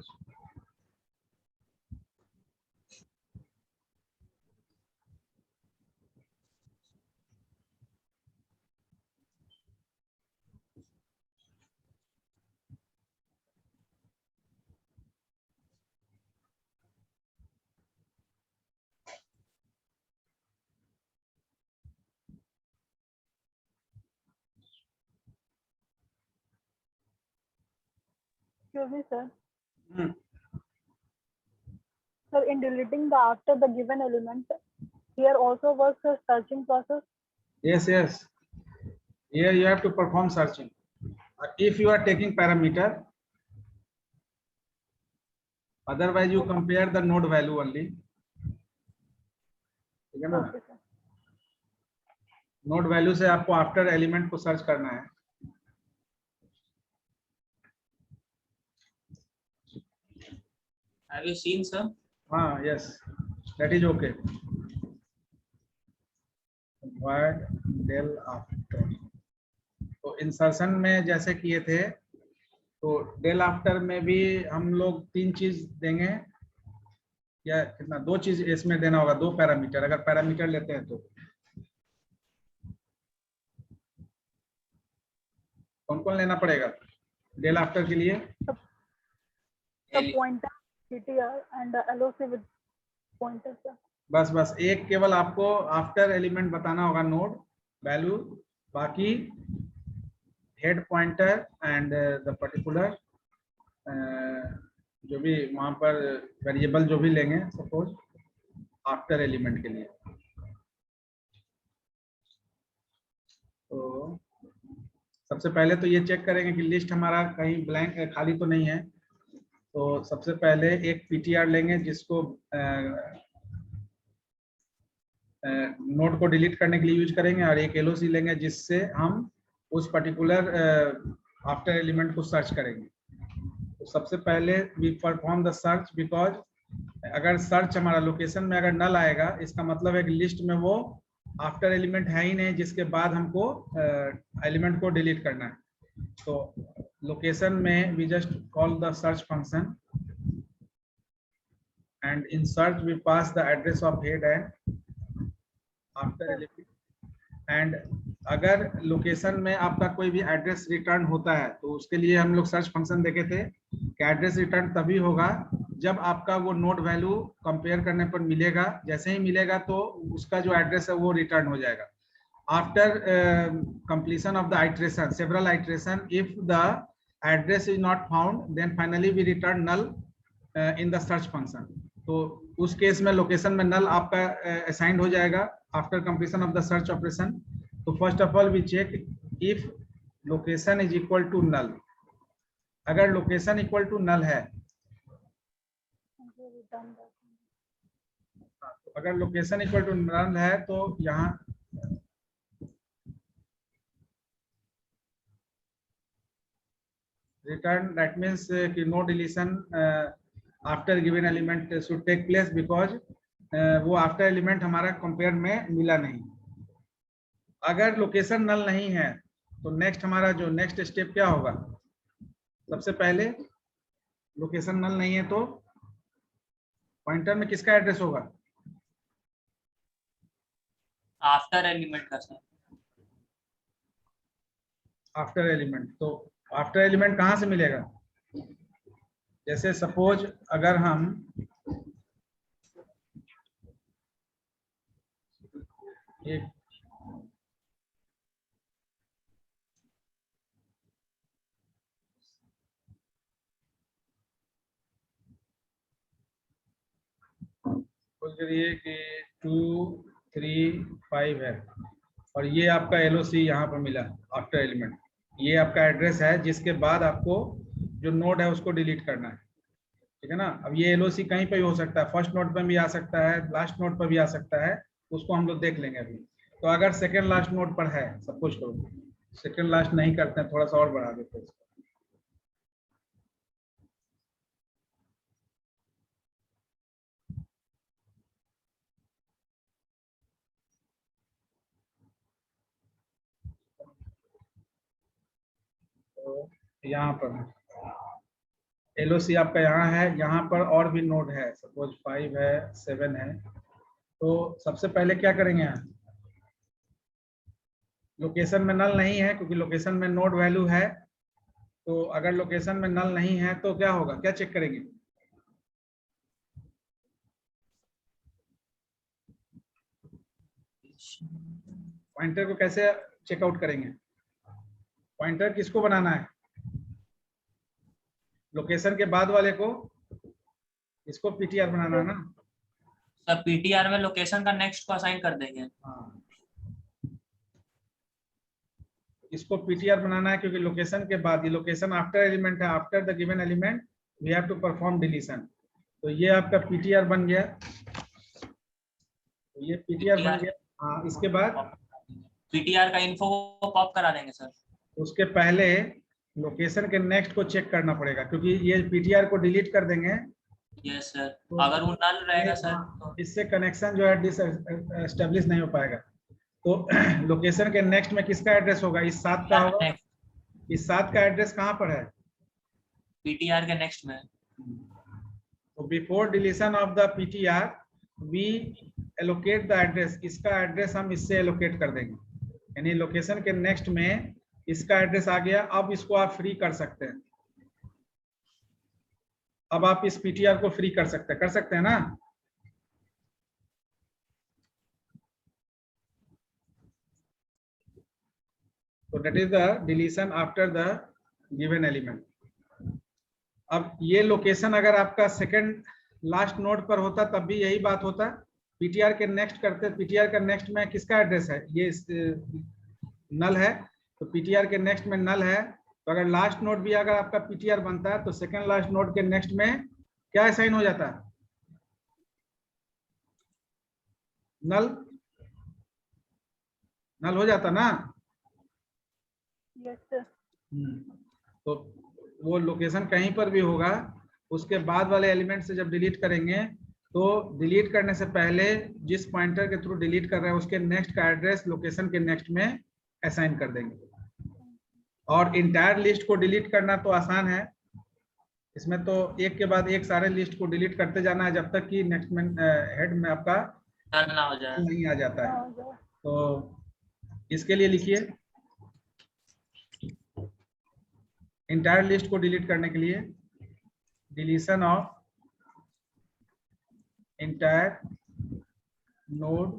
Excuse me, sir. Sir, in deleting the after the given element, here also works a searching process. Yes, yes. Here you have to perform searching. If you are taking parameter, otherwise you compare the node value only. ठीक है ना? Okay, sir. Node value से आपको after element को search करना है. Have you seen, sir? हाँ, yes, that is okay. Word del after. तो इंसर्शन में जैसे किए थे, तो डेल आफ्टर में भी हम लोग 3 चीज देंगे, या कितना 2 चीज इसमें देना होगा, 2 पैरामीटर अगर पैरामीटर लेते हैं तो. कौन कौन लेना पड़ेगा डेल आफ्टर के लिए? The pointer, CTR and LOC with pointer, sir. बस एक केवल आपको आफ्टर एलिमेंट बताना होगा, नोड वैल्यू, बाकी head pointer and the particular जो भी वहां पर वेरिएबल जो भी लेंगे सपोज आफ्टर एलिमेंट के लिए. तो सबसे पहले तो ये चेक करेंगे कि लिस्ट हमारा कहीं ब्लैंक खाली तो नहीं है. तो सबसे पहले एक पीटीआर लेंगे जिसको नोड को डिलीट करने के लिए यूज करेंगे, और एक एलओसी लेंगे जिससे हम उस पर्टिकुलर आफ्टर एलिमेंट को सर्च करेंगे. तो सबसे पहले we perform the search, because अगर सर्च हमारा लोकेशन में अगर नल आएगा, इसका मतलब है कि लिस्ट में वो आफ्टर एलिमेंट है ही नहीं, जिसके बाद हमको एलिमेंट को डिलीट करना है. तो लोकेशन में we just call the search function, and in search we pass the address of head and after element, and अगर लोकेशन में आपका कोई भी एड्रेस रिटर्न होता है तो उसके लिए हम लोग सर्च फंक्शन देखे थे कि एड्रेस रिटर्न तभी होगा जब आपका वो नोड वैल्यू कंपेयर करने पर मिलेगा। जैसे ही मिलेगा तो उसका जो एड्रेस है वो रिटर्न हो जाएगा। After completion of the iteration, several iteration, if the address is not found then finally we return null in the search function. तो उस केस में लोकेशन में नल आपका असाइंड हो जाएगा after completion of the search operation. तो first of all we check if location is equal to null. अगर location equal to null है, अगर लोकेशन इक्वल टू नल है तो यहाँ रिटर्न, दैट मीन्स कि no deletion after given element should take place because वो after element हमारा compare में मिला नहीं। अगर लोकेशन नल नहीं है तो नेक्स्ट हमारा जो नेक्स्ट स्टेप क्या होगा? सबसे पहले लोकेशन नल नहीं है तो पॉइंटर में किसका एड्रेस होगा? आफ्टर एलिमेंट का सर। आफ्टर एलिमेंट, तो आफ्टर एलिमेंट कहाँ से मिलेगा? जैसे सपोज अगर हम एक करिए कि 2 3 5 है और ये आपका LOC यहाँ पर मिला आफ्टर एलिमेंट। ये आपका एड्रेस है जिसके बाद आपको जो नोड है उसको डिलीट करना है, ठीक है ना। अब ये LOC कहीं पे भी हो सकता है, फर्स्ट नोड पर भी आ सकता है, लास्ट नोड पर भी आ सकता है, उसको हम लोग देख लेंगे अभी। तो अगर सेकेंड लास्ट नोड पर है, सपोज करो सेकेंड लास्ट नहीं करते हैं, थोड़ा सा और बढ़ा देते हैं। तो यहाँ पर LOC आपका यहाँ है, यहाँ पर और भी नोड है, सपोज 5 है, 7 है। तो सबसे पहले क्या करेंगे? यहाँ लोकेशन में नल नहीं है क्योंकि लोकेशन में नोड वैल्यू है। तो अगर लोकेशन में नल नहीं है तो क्या होगा, क्या चेक करेंगे? पॉइंटर को कैसे चेकआउट करेंगे? पॉइंटर किसको बनाना है? लोकेशन के बाद वाले को, इसको PTR बनाना है ना। सर PTR में लोकेशन का नेक्स्ट को असाइन कर देंगे। हाँ, इसको PTR बनाना है क्योंकि लोकेशन के बाद, ये लोकेशन आफ्टर एलिमेंट है, after the given element we have to perform deletion. तो ये आपका PTR बन गया, तो ये PTR बन गया। हाँ, इसके बाद PTR का इन्फो को पॉप करा देंगे सर। उसके पहले लोकेशन के नेक्स्ट को चेक करना पड़ेगा क्योंकि ये PTR को डिलीट कर देंगे। यस सर, तो अगर वो नल रहेगा सर तो इससे कनेक्शन जो है डिसएस्टेब्लिश नहीं हो पाएगा। तो लोकेशन के नेक्स्ट में किसका एड्रेस होगा? इस 7 का होगा। इस 7 का एड्रेस कहाँ पर है? PTR के नेक्स्ट में। तो before deletion of the PTR we allocate the address. इसका एड्रेस हम इससे एलोकेट कर देंगे, यानी लोकेशन के नेक्स्ट में इसका एड्रेस आ गया। अब इसको आप फ्री कर सकते हैं, अब आप इस PTR को फ्री कर सकते हैं ना। तो that is the deletion after the given element. अब ये लोकेशन अगर आपका सेकंड लास्ट नोड पर होता तब भी यही बात होता। PTR के नेक्स्ट करते, PTR का नेक्स्ट में किसका एड्रेस है? ये नल है, तो PTR के नेक्स्ट में नल है। तो अगर लास्ट नोड भी अगर आपका PTR बनता है तो सेकंड लास्ट नोड के नेक्स्ट में क्या असाइन हो जाता है? नल, नल हो जाता ना। Yes, sir. तो वो लोकेशन कहीं पर भी होगा, उसके बाद वाले एलिमेंट से जब डिलीट करेंगे तो डिलीट करने से पहले जिस पॉइंटर के थ्रू डिलीट कर रहे हैं उसके नेक्स्ट का एड्रेस लोकेशन के नेक्स्ट में असाइन कर देंगे। और इंटायर लिस्ट को डिलीट करना तो आसान है, इसमें तो एक के बाद एक सारे लिस्ट को डिलीट करते जाना है जब तक कि नेक्स्ट में हेड में आपका ना हो जाए, नहीं आ जाता है। तो इसके लिए लिखिए इंटायर लिस्ट को डिलीट करने के लिए deletion of entire node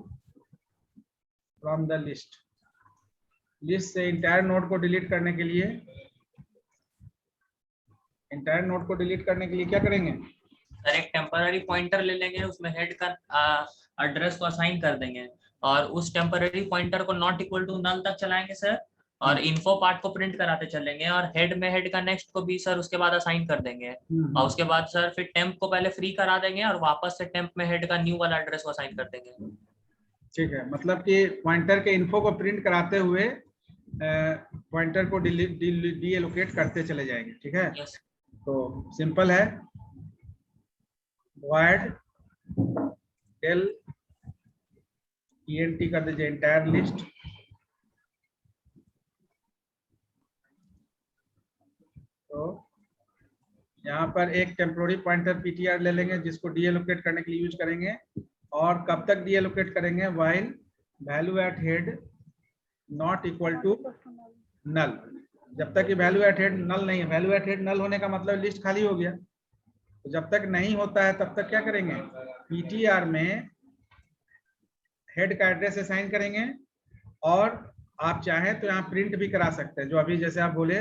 from the list. List से इंटायर नोड को डिलीट करने के लिए क्या करेंगे? सर एक टेम्पररी पॉइंटर ले लेंगे, उसमें हेड का एड्रेस को असाइन कर देंगे और उस टेम्पररी पॉइंटर को नॉट इक्वल टू नल तक चलाएंगे सर, और इन्फो पार्ट को प्रिंट कराते चलेंगे और हेड में हेड का नेक्स्ट को भी सर उसके बाद असाइन कर देंगे। और उसके बाद सर फिर टेम्प को पहले फ्री करा देंगे और वापस से टेम्प में हेड का न्यू वाला एड्रेस को असाइन कर देंगे। ठीक है, मतलब कि पॉइंटर के इन्फो को प्रिंट कराते हुए पॉइंटर को डीएलोकेट करते चले जाएंगे। ठीक है, yes. तो सिंपल है, void टेल ENT कर दीजिए इंटायर लिस्ट, तो यहाँ पर एक टेम्पोररी पॉइंटर PTR ले लेंगे जिसको डीएलोकेट करने के लिए यूज करेंगे। और कब तक डीएलोकेट करेंगे? while value at head not equal to null. जब तक कि वैल्यू एट हेड नल नहीं है, वैल्यू एट हेड नल होने का मतलब लिस्ट खाली हो गया। तो जब तक नहीं होता है तब तक क्या करेंगे? पीटीआर में हेड का एड्रेस असाइन करेंगे और आप चाहें तो यहाँ प्रिंट भी करा सकते हैं, जो अभी जैसे आप बोले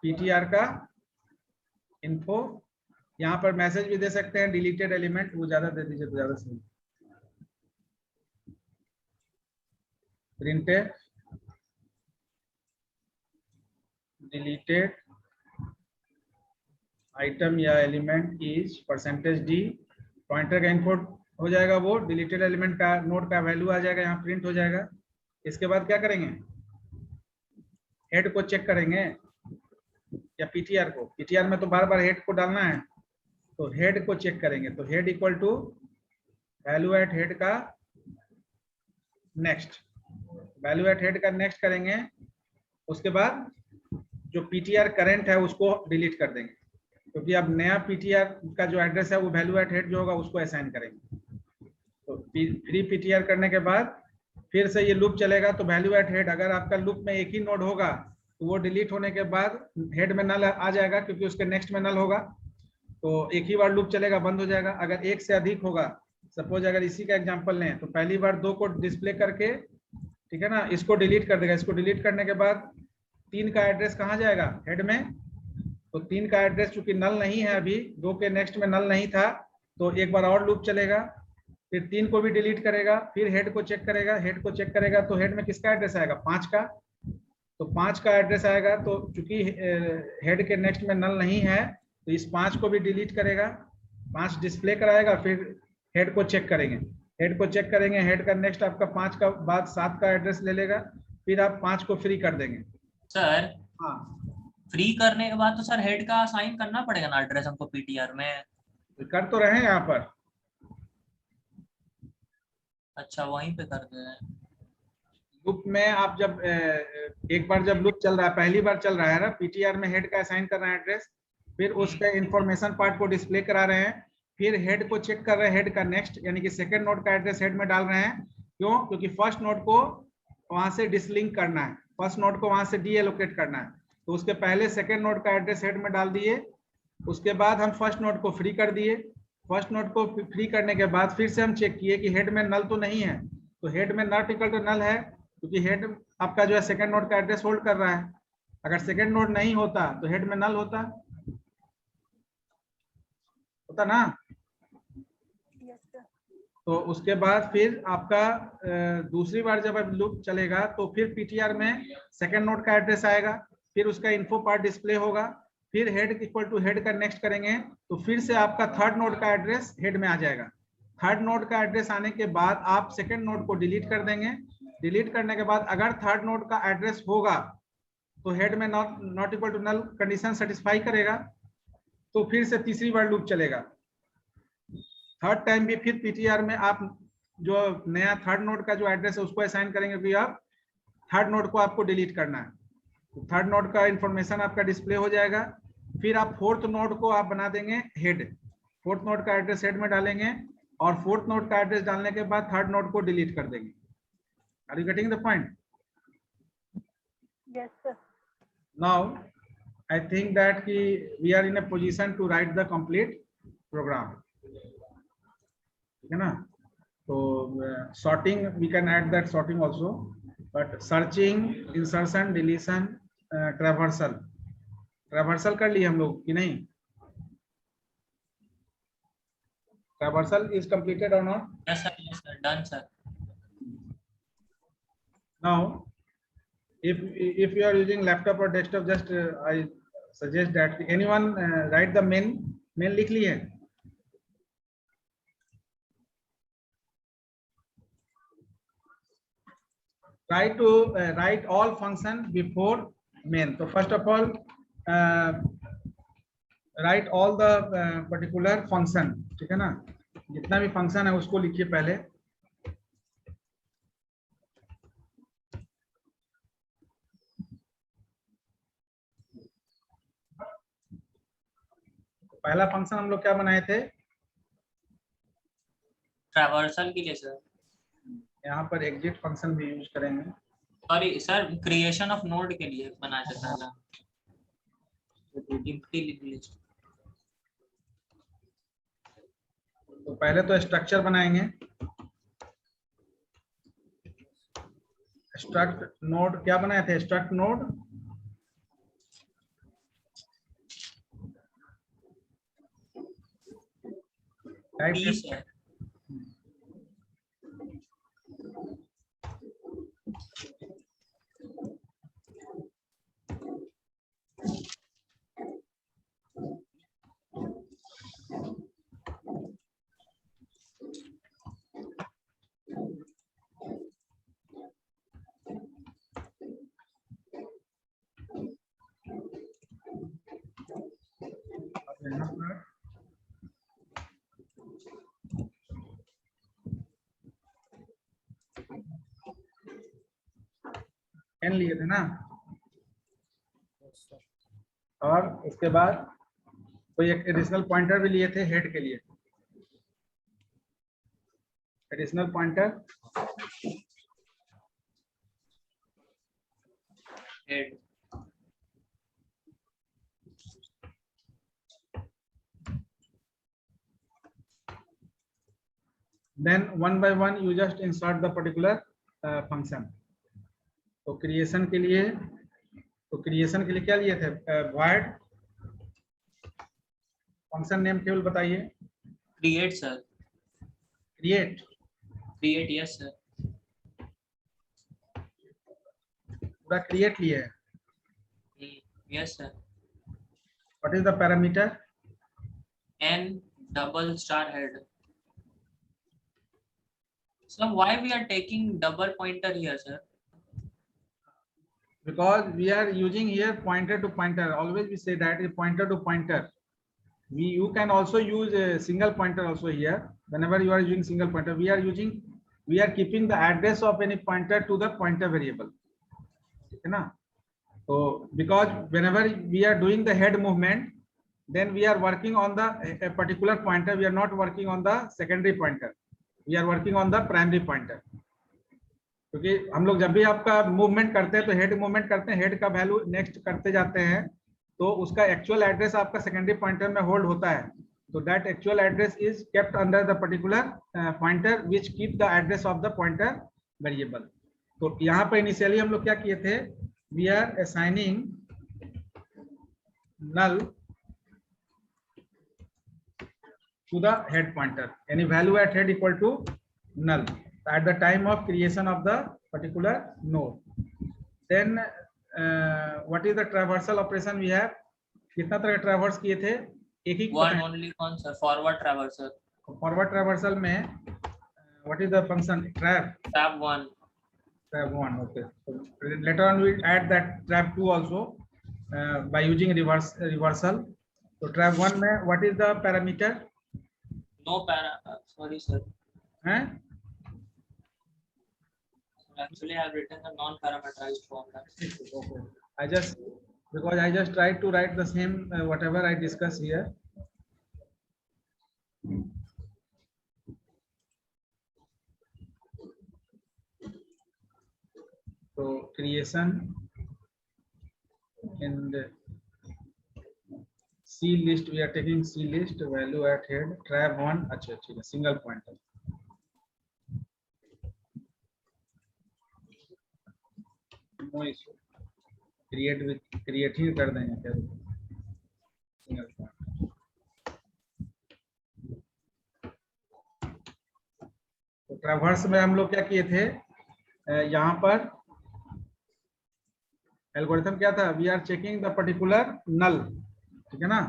पीटीआर का इन्फो, यहाँ पर मैसेज भी दे सकते हैं डिलीटेड एलिमेंट, वो ज्यादा दे दीजिए तो ज्यादा सही। प्रिंटेड डिलीटेड आइटम या एलिमेंट इज %d, पॉइंटर का इनपुट हो जाएगा, वो डिलीटेड एलिमेंट का नोड का वैल्यू आ जाएगा, यहाँ प्रिंट हो जाएगा। इसके बाद क्या करेंगे? हेड को चेक करेंगे या पीटीआर को, पीटीआर में तो बार बार हेड को डालना है, तो हेड को चेक करेंगे। तो head equal to value at head का नेक्स्ट, वैल्यू एट हेड का नेक्स्ट करेंगे। उसके बाद जो पीटीआर करंट है उसको डिलीट कर देंगे, क्योंकि अब नया पीटीआर का जो एड्रेस है वो वैल्यू एट हेड जो होगा उसको असाइन करेंगे। तो फ्री पीटीआर करने के बाद फिर से ये लूप चलेगा। तो वैल्यू एट हेड, अगर आपका लूप में एक ही नोड होगा तो वो डिलीट होने के बाद हेड में नल आ जाएगा, क्योंकि उसके नेक्स्ट में नल होगा, तो एक ही बार लूप चलेगा, बंद हो जाएगा। अगर एक से अधिक होगा, सपोज अगर इसी का एग्जांपल लें, तो पहली बार 2 को डिस्प्ले करके, ठीक है ना, इसको डिलीट कर देगा। इसको डिलीट करने के बाद 3 का एड्रेस कहाँ जाएगा? हेड में। तो 3 का एड्रेस चूंकि नल नहीं है, अभी 2 के नेक्स्ट में नल नहीं था, तो एक बार और लूप चलेगा, फिर 3 को भी डिलीट करेगा, फिर हेड को चेक करेगा। हेड को चेक करेगा तो हेड में किसका एड्रेस आएगा? 5 का। तो 5 का एड्रेस आएगा, तो चूंकि हेड के नेक्स्ट में नल नहीं है तो इस 5 को भी डिलीट करेगा, 5 डिस्प्ले कराएगा, फिर हेड को चेक करेंगे। हेड को चेक करेंगे, हेड का नेक्स्ट आपका 5 का बाद 7 का एड्रेस ले लेगा, फिर आप 5 को फ्री कर देंगे। सर हाँ, फ्री करने के बाद तो सर हेड का असाइन करना पड़ेगा ना एड्रेस हमको पीटीआर में? कर तो रहे हैं यहाँ पर। अच्छा, वहीं पे कर दे रहे हैं। लूप में आप जब एक बार जब लूप चल रहा है, पहली बार चल रहा है ना, पीटीआर में हेड का असाइन कर रहे हैं एड्रेस, फिर उसका इंफॉर्मेशन पार्ट को डिस्प्ले करा रहे हैं, फिर हेड को चेक कर रहे हैं, हेड का नेक्स्ट यानी कि सेकंड नोड का एड्रेस हेड में डाल रहे हैं। क्यों? क्योंकि फर्स्ट नोड को वहां से डिसलिंक करना है, फर्स्ट नोड को वहां से डीएलोकेट करना है, तो उसके पहले सेकंड नोड का एड्रेस हेड में डाल दिए। उसके बाद हम फर्स्ट नोड को फ्री कर दिए। फर्स्ट नोड को फ्री करने के बाद फिर से हम चेक किए कि हेड में नल तो नहीं है, तो हेड में नॉट इक्वल टू नल है, क्योंकि हेड आपका जो है सेकंड नोड का एड्रेस होल्ड कर रहा है। अगर सेकंड नोड नहीं होता तो हेड में नल होता ना। तो उसके बाद फिर आपका दूसरी बार जब अब लूप चलेगा तो फिर पीटीआर में सेकंड नोड का एड्रेस आएगा, फिर उसका इन्फो पार्ट डिस्प्ले होगा, फिर हेड इक्वल टू हेड का नेक्स्ट करेंगे, तो फिर से आपका थर्ड नोड का एड्रेस हेड में आ जाएगा। थर्ड नोड का एड्रेस आने के बाद आप सेकंड नोड को डिलीट कर देंगे। डिलीट करने के बाद अगर थर्ड नोड का एड्रेस होगा तो हेड में not equal to null condition satisfy करेगा, तो फिर से तीसरी बार लूप चलेगा। थर्ड टाइम भी फिर पीटीआर में आप जो नया थर्ड नोड का जो एड्रेस है उसको असाइन करेंगे कि आप थर्ड नोड को आपको डिलीट करना है, तो थर्ड नोड का इंफॉर्मेशन आपका डिस्प्ले हो जाएगा। फिर आप फोर्थ नोड को आप बना देंगे हेड, फोर्थ नोड का एड्रेस हेड में डालेंगे और फोर्थ नोड का एड्रेस डालने के बाद थर्ड नोड को डिलीट कर देंगे। Are you getting the point? Yes, sir. Now, I think that we are in a position to write the complete program. ठीक है ना? So sorting, we can add that sorting also, but searching, insertion, deletion, traversal कर लिए हम लोग कि नहीं? Traversal is completed or not? Yes sir, done sir. Now, if you are using laptop or desktop, just I suggest that anyone write the main लिख लिए? Try to write all function before main. So first of all, write all the particular function. ठीक है ना? जितना भी function है उसको लिखिए पहले. पहला फंक्शन हम लोग क्या बनाए थे? ट्रैवर्सल के लिए सर. यहाँ पर एग्जिट फंक्शन भी यूज करेंगे. Sorry sir, creation of node के लिए बनाया था ना. तो पहले तो स्ट्रक्चर बनाएंगे. स्ट्रक्ट नोड क्या बनाए थे? स्ट्रक्ट नोड टाइप एन लिए थे ना. और उसके बाद कोई एक एडिशनल पॉइंटर भी लिए थे हेड के लिए. Additional pointer head. then one by one you just insert the particular function. तो क्रिएशन के लिए क्या लिए थे? void फंक्शन नेम केवल बताइए. Create sir. Create yes sir. पूरा क्रिएट लिए है. Yes sir. What is the parameter? n double star head. So why we are taking double pointer here sir? Because we are using here pointer to pointer. Always we say that is pointer to pointer. You can also use a single pointer also here. Whenever you are using single pointer, we are keeping the address of any pointer to the pointer variable. है ना? So because whenever we are doing the head movement, then we are working on the a particular pointer. We are not working on the secondary pointer. We are working on the primary pointer. क्योंकि हम लोग जब भी आपका movement करते हैं तो head movement करते हैं, हेड का वैल्यू नेक्स्ट करते जाते हैं, तो उसका एक्चुअल एड्रेस आपका सेकेंडरी पॉइंटर में होल्ड होता है. तो that actual address is kept under the particular pointer which keep the address of the pointer variable. तो यहाँ पर इनिशियली हम लोग क्या किए थे? We are assigning null to the head pointer. Any value at head equal to null at the time of creation of the particular node. Then what is the traversal operation we have? कितना तरह का traverse किए थे? एक ही. One only one sir. Forward traversal. Forward traversal में what is the function? Trap 1. Okay. So later on we add that trap 2 also by using reversal. So trap 1 में what is the parameter? No sorry sir. Actually I have written the non-parameterized form. Okay. I just tried to write the same whatever I discuss here. So creation in the C list, we are taking C list, value at head, trap 1, अच्छा ठीक है, single pointer. No issue. create ही कर देंगे क्या, single pointer. तो traverse में हम लोग क्या किए थे, यहाँ पर एल्गोरिथम क्या था, we are checking the particular null, ठीक है ना.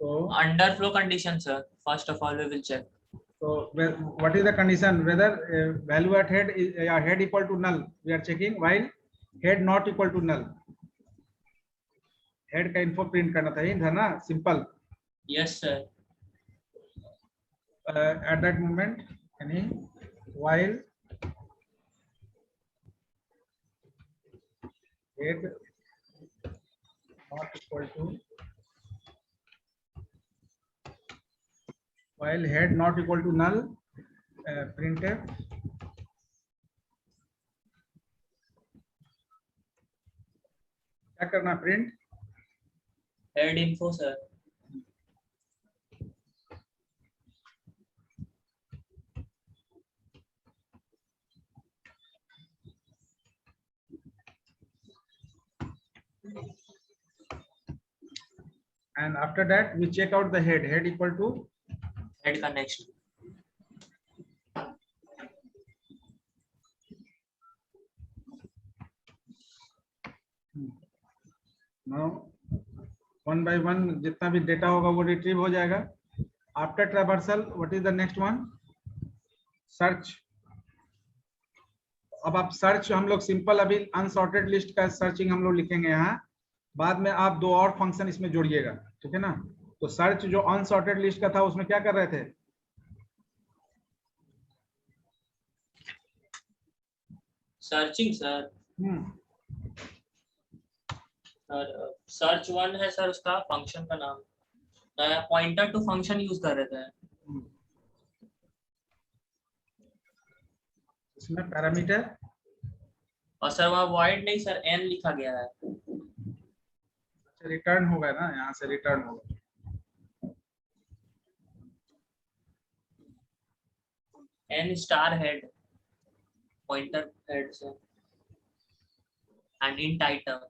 तो underflow condition sir, first of all we will check. So what is the condition, whether value at head is head equal to null, we are checking, while head not equal to null. Head का info print करना था, ये था ना, simple. Yes sir. At that moment, यानी while head not equal to, while head not equal to null, printf क्या करना, print Head info sir. and after that we check out the head equal to Head का next. now one by one जितना भी data होगा वो retrieve हो जाएगा. After traversal what is the next one, search. अब आप सर्च, हम लोग सिंपल अभी अनसॉर्टेड लिस्ट का सर्चिंग हम लोग लिखेंगे यहाँ, बाद में आप दो और फंक्शन इसमें जोड़िएगा, ठीक है ना. तो सर्च जो अनसॉर्टेड लिस्ट का था उसमें क्या कर रहे थे, सर्चिंग सर. सर सर्च 1 है सर, उसका फंक्शन का नाम पॉइंटर टू फंक्शन यूज कर रहे थे. इसमें पैरामीटर, और सर वहाँ void नहीं सर, n लिखा गया है. रिटर्न होगा ना, यहाँ से रिटर्न होगा. n star head, pointer head से, and int item.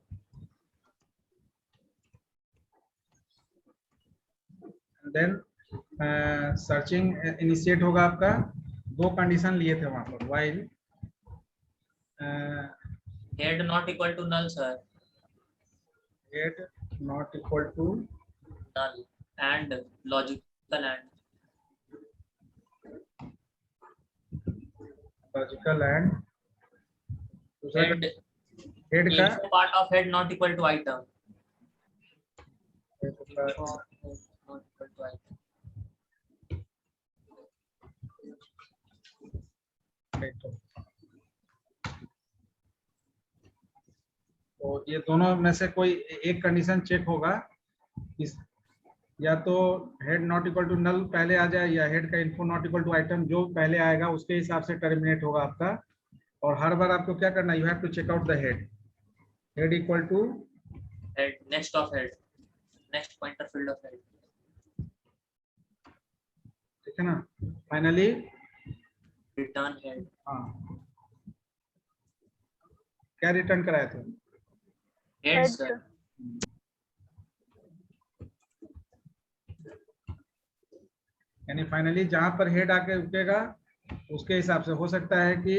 Then searching initiate होगा आपका, दो कंडीशन लिए थे वहां पर, while head not equal to null sir. head not equal to Null and logical and. Head head का info part of head not equal to item. Info not equal to item. तो ये दोनों में से कोई एक कंडीशन चेक होगा, इस या तो head not equal to null पहले आ जाए, या हेड का info not equal to item, जो पहले आएगा उसके हिसाब से टर्मिनेट होगा आपका. और हर बार आपको क्या करना है, you have to check out the head equal to head next of head, next pointer field of head, ठीक है ना. Finally return head. हाँ, क्या रिटर्न कराए थे, हेड सर. यानी फाइनली जहां पर हेड आके रुकेगा उसके हिसाब से हो सकता है कि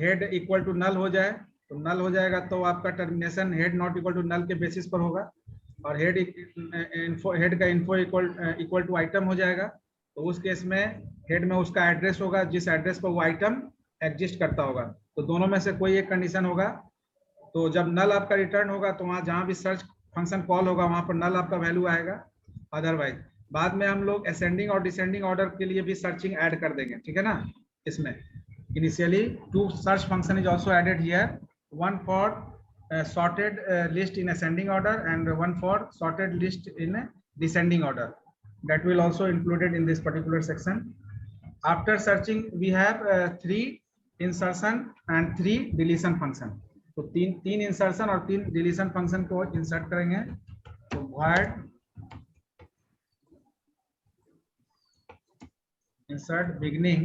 हेड इक्वल टू नल हो जाए, तो नल हो जाएगा तो आपका termination head not equal to null के बेसिस पर होगा, और हेड का इन्फो इक्वल टू आइटम हो जाएगा, तो उस केस में हेड में उसका एड्रेस होगा जिस एड्रेस पर वो आइटम एग्जिस्ट करता होगा. तो दोनों में से कोई एक कंडीशन होगा. तो जब नल आपका रिटर्न होगा तो वहाँ जहाँ भी सर्च फंक्शन कॉल होगा वहाँ पर नल आपका वैल्यू आएगा. अदरवाइज बाद में हम लोग असेंडिंग और डिसेंडिंग ऑर्डर के लिए भी सर्चिंग ऐड कर देंगे, ठीक है ना. इसमें initially 2 search function is also added here, one for sorted list in ascending order and one for sorted list in descending order. That will also included in this particular section. After searching we have 3 insertion and 3 deletion function. तो तीन insertion और 3 deletion function को insert करेंगे। तो void insert beginning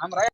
हम right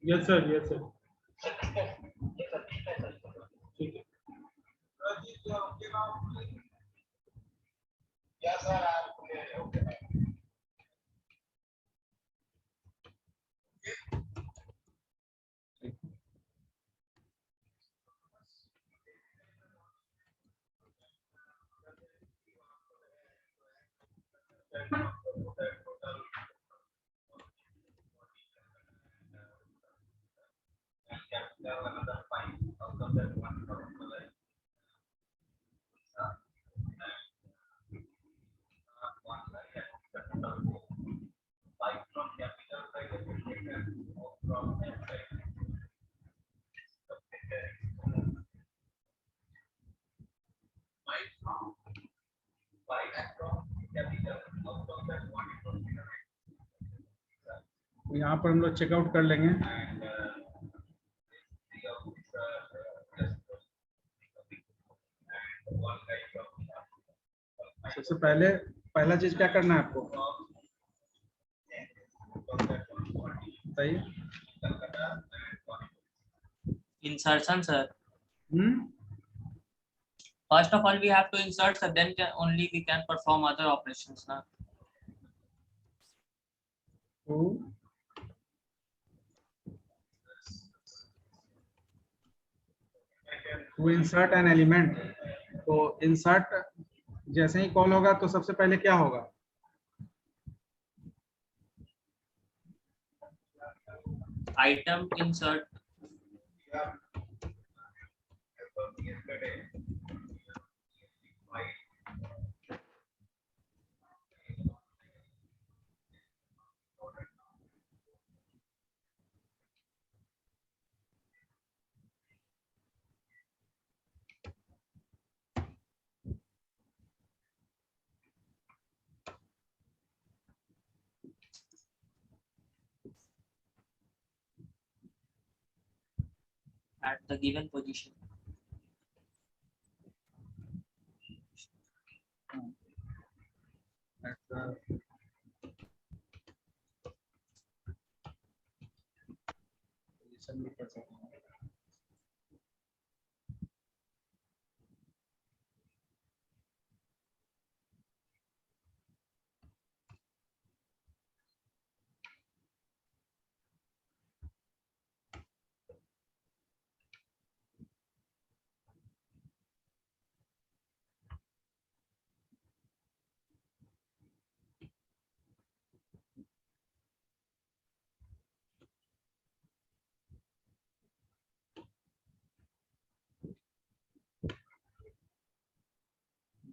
yes sir, yes sir, ठीक है। तो यहाँ पर हम लोग चेकआउट कर लेंगे। सबसे पहले पहला चीज क्या करना है आपको बताइए। Insertion, sir. First of all, we have to insert, sir. Then only we can perform other operations, na? To insert an element, तो insert जैसे ही कॉल होगा तो सबसे पहले क्या होगा? Item insert. at the given position. At the position भी कर सकते हैं.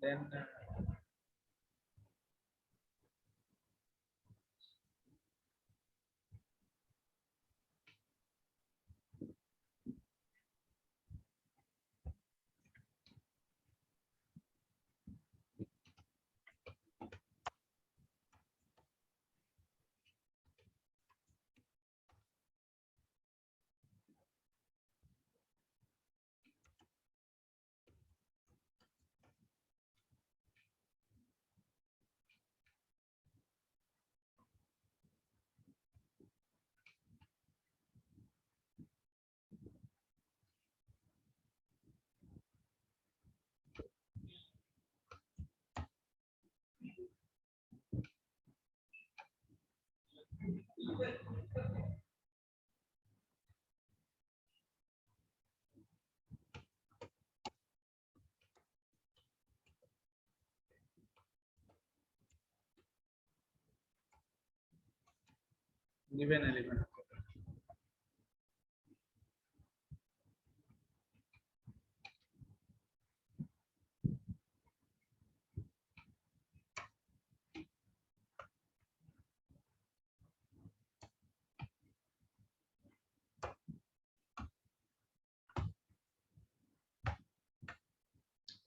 Then given element.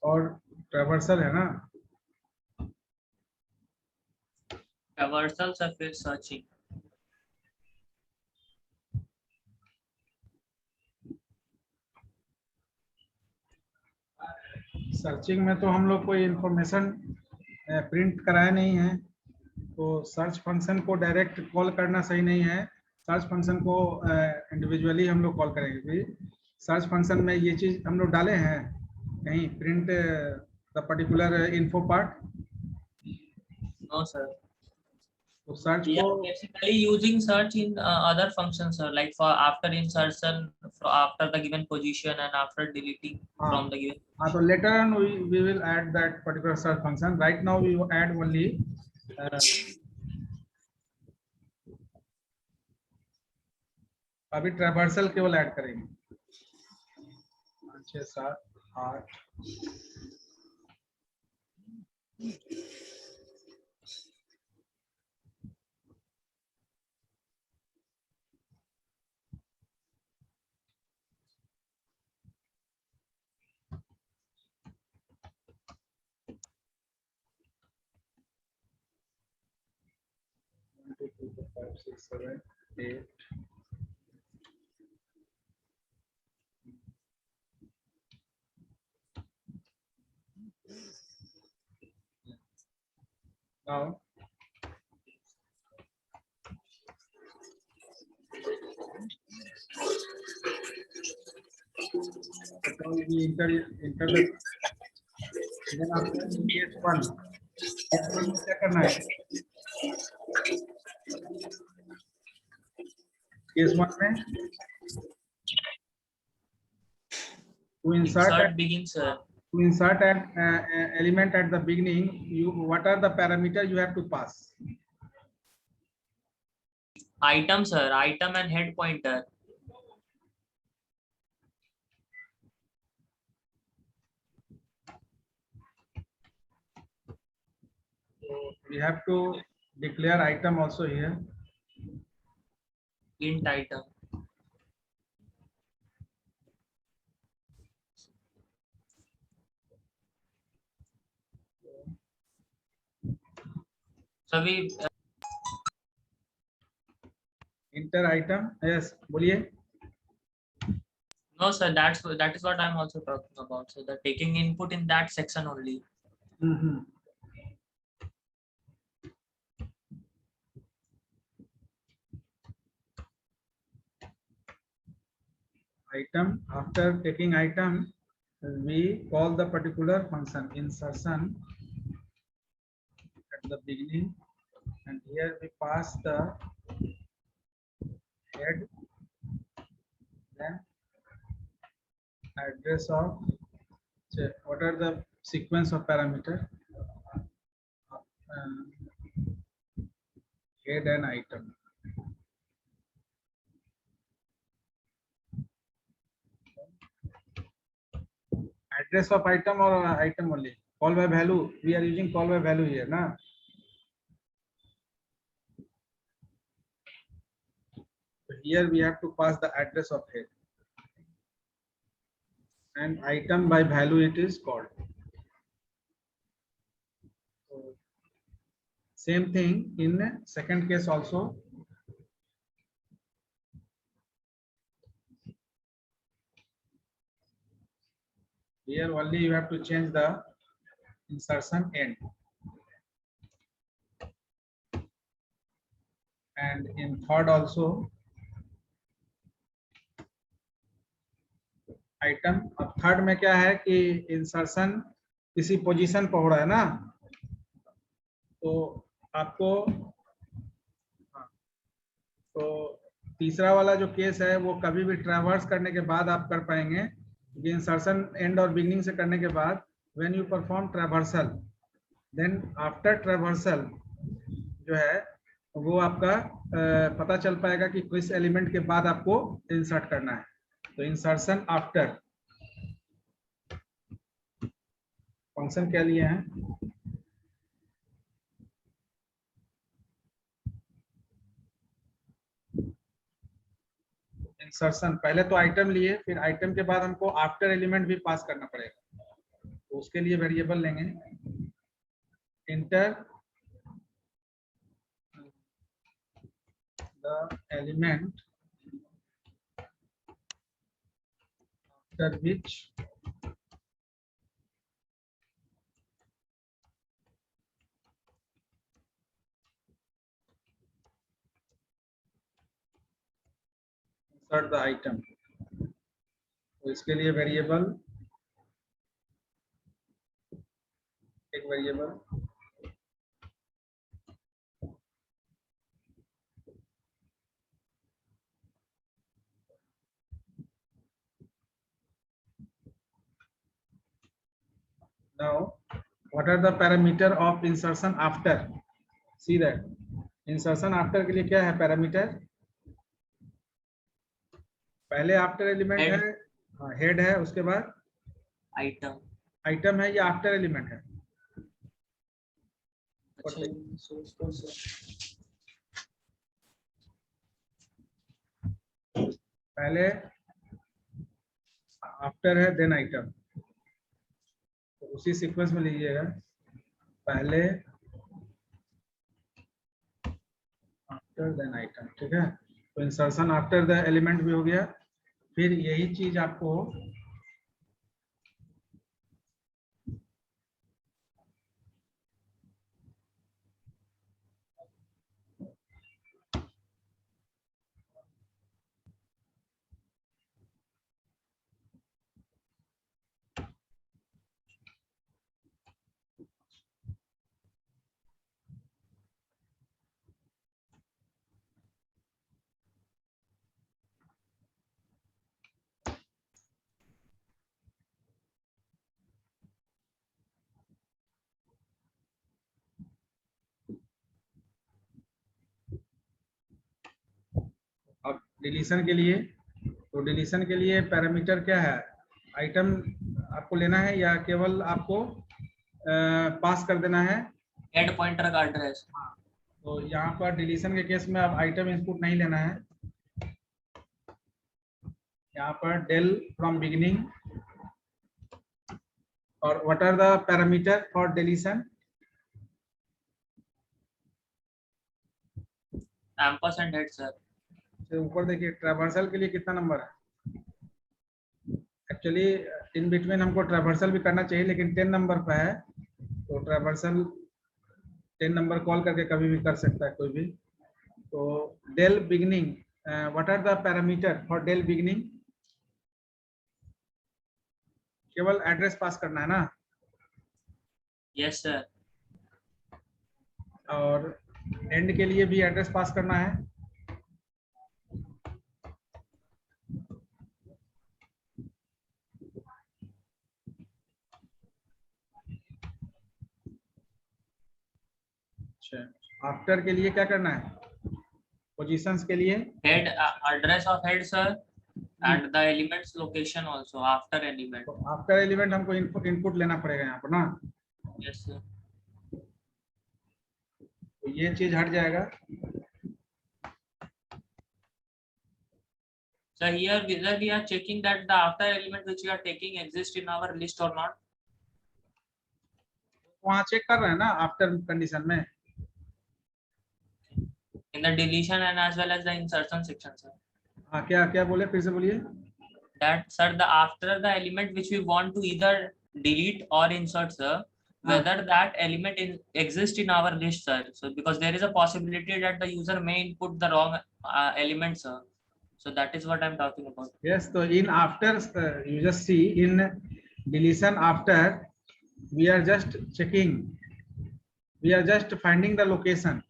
और ट्रैवर्सल है ना. Traversal surface searching. सर्चिंग में तो हम लोग कोई इंफॉर्मेशन प्रिंट कराए नहीं है, तो सर्च फंक्शन को डायरेक्ट कॉल करना सही नहीं है. सर्च फंक्शन को इंडिविजुअली हम लोग कॉल करेंगे. सर्च फंक्शन में ये चीज हम लोग डाले हैं कहीं, print the particular info part. No sir. तो सर्च We को are basically using search in other functions, sir, like for after insertion, after the given position, and after deleting from the given. हाँ, तो later on we will add that particular search function. Right now we will add only अभी traversal केवल add करेंगे. 5 6 7 8 1 2 3 4 5 6 7 8. Now we enter the, then after case 1 में क्या करना है. Case 1 में to Insert begins, sir. to insert an element at the beginning, what are the parameters you have to pass? Item, sir. Item and head pointer. So we have to declare item also here. Int item. So we Enter item. Yes, बोलिए. No, sir, that is what I'm also talking about. So the taking input in that section only. Item, after taking item, we call the particular function insertion at the beginning, and here we pass the head, then address of, what are the sequence of parameter, head and item. Address of item or item only? Call by value. We are using call by value here, na? So here we have to pass the address of head, and item by value it is called. So same thing in second case also. Here only you have to change the insertion end, and in third also item. अब third में क्या है कि insertion किसी position पर हो रहा है ना, तो आपको, तो तीसरा वाला जो केस है वो कभी भी ट्रैवर्स करने के बाद आप कर पाएंगे. ये इंसर्शन एंड और बिगनिंग से करने के बाद when you perform traversal, then after traversal जो है वो आपका पता चल पाएगा कि किस एलिमेंट के बाद आपको इंसर्ट करना है. तो इंसर्शन आफ्टर फंक्शन क्या लिए हैं, इंसर्शन पहले तो आइटम लिए, फिर आइटम के बाद हमको आफ्टर एलिमेंट भी पास करना पड़ेगा. तो उसके लिए वेरिएबल लेंगे enter the element after which insert the item. तो इसके लिए वेरिएबल, एक variable now what are the parameter of insertion after? See that insertion after के लिए क्या है पैरामीटर, पहले आफ्टर एलिमेंट है, हेड है, उसके बाद आइटम, आइटम है या आफ्टर एलिमेंट है. पहले आफ्टर है देन आइटम, तो उसी सीक्वेंस में लीजिएगा, पहले आफ्टर देन आइटम. ठीक है, तो इंसर्शन आफ्टर द एलिमेंट भी हो गया. फिर यही चीज आपको अब डिलीशन के लिए, तो डिलीशन के लिए पैरामीटर क्या है, आइटम आपको लेना है या केवल आपको पास कर देना है हेड पॉइंटर का एड्रेस. तो यहाँ पर डिलीशन के केस में अब आइटम इनपुट नहीं लेना है. यहाँ पर डेल फ्रॉम बिगिनिंग, और what are the parameter for deletion, ampersand head sir. ऊपर देखिए ट्रैवर्सल के लिए कितना नंबर है, एक्चुअली इन बिटवीन हमको ट्रैवर्सल भी करना चाहिए, लेकिन 10 नंबर पे है तो ट्रैवर्सल 10 नंबर कॉल करके कभी भी कर सकता है कोई भी। तो del beginning, what are the parameter for del beginning? केवल एड्रेस पास करना है ना? Yes sir. और एंड के लिए भी एड्रेस पास करना है। अच्छा, आफ्टर के लिए क्या करना है? पोजीशंस के लिए head address of head sir and the elements location also after element. After element हमको इनपुट लेना पड़ेगा यहाँ पर ना। Yes sir. तो ये चीज हट जाएगा। So here whether we are checking that the after element which we are taking exists in our list or not. वहाँ चेक कर रहे हैं ना आफ्टर कंडीशन में। In the deletion and as well as the insertion section sir. हाँ, क्या क्या बोले, फिर से बोलिए। That sir the after the element which we want to either delete or insert sir, whether that element exists in our list sir. So because there is a possibility that the user may input the wrong element sir. So that is what I'm talking about. Yes, so in after you just see in deletion after we are just checking, we are just finding the location.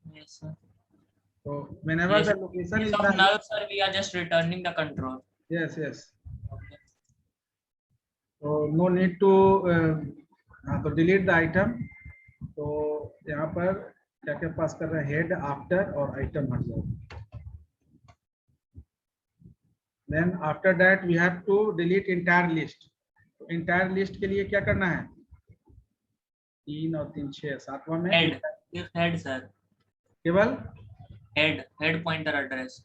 Yes sir. So whenever the location is the null sir, we are just returning the control. yes yes. So no need to तो delete the item. तो यहाँ पर क्या क्या पास कर रहे हैं, head, after और item हट जाओ। Then after that we have to delete entire list. तो entire list के लिए क्या करना है? 3 और 3 6 7वां में head sir. केवल head pointer address.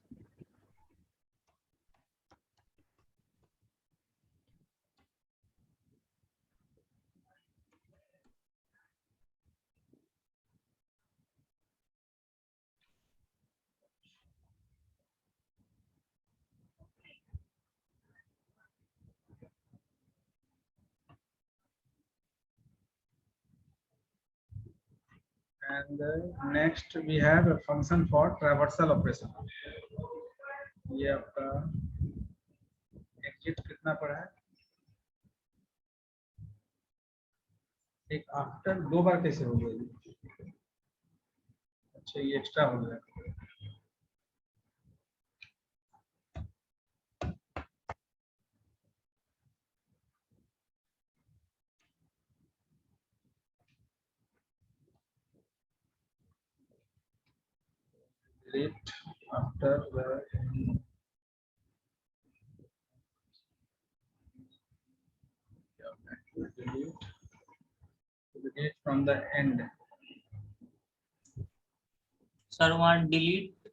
and next we have a function for traversal operation. ये आपका एग्जिट कितना पड़ा है? एक आफ्टर 2 बार कैसे हो गया? अच्छा, ये एक्स्ट्रा हो गया। delete after the delete from the end. Sir one delete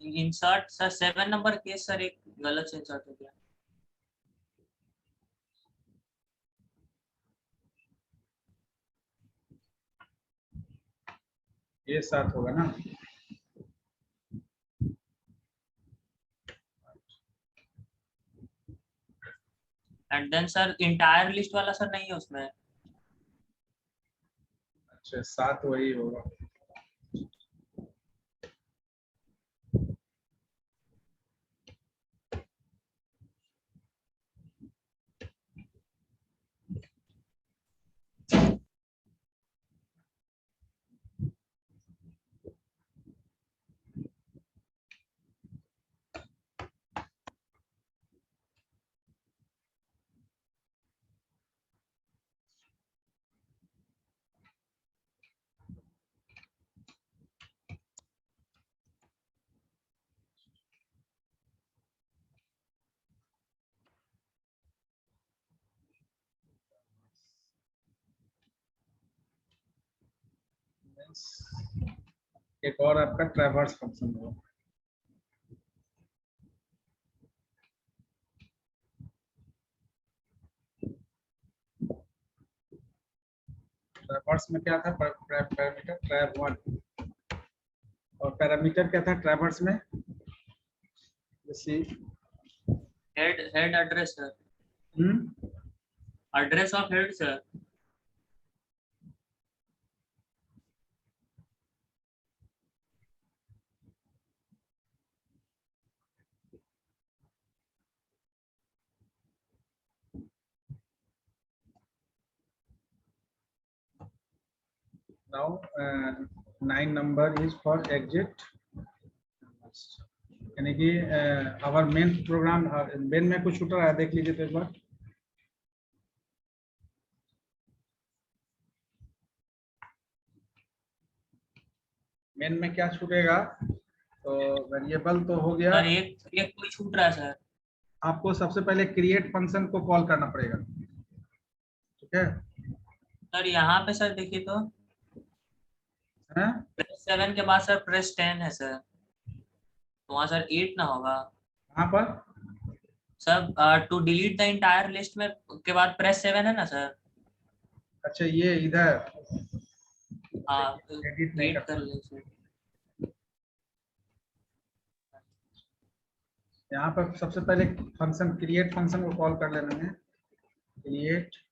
insert sir 7 number case sir एक गलत से इंसर्ट हो गया। ये 7 होगा ना? And then sir entire list वाला सर नहीं है उसमें। अच्छा, 7 वही होगा। एक और आपका ट्रैवर्स फंक्शन होगा। ट्रैवर्स में क्या था? पैरामीटर ट्रैव 1 और पैरामीटर क्या था ट्रैवर्स में? जैसे head address sir, hmm address of head sir. now 9 number is for exit, यानी कि आवर मेन प्रोग्राम मेन में कुछ छूट रहा है, देख लीजिए तो एक बार। मेन में क्या छूटेगा, तो वेरिएबल तो हो गया। सर एक कोई छूट रहा है सर। आपको सबसे पहले क्रिएट फंक्शन को कॉल करना पड़ेगा, ठीक है। सर यहाँ पे सर देखिए तो हैं? प्रेस 7 के बाद सर प्रेस 10 है सर, तो वहाँ सर 8 ना होगा कहाँ पर? Sir. To delete the entire list में के बाद प्रेस 7 है ना सर। अच्छा ये इधर हाँ एडिट नहीं एडिट कर कर ले सर। यहाँ पर सबसे पहले फंक्शन क्रिएट फंक्शन को कॉल कर लेना है। Create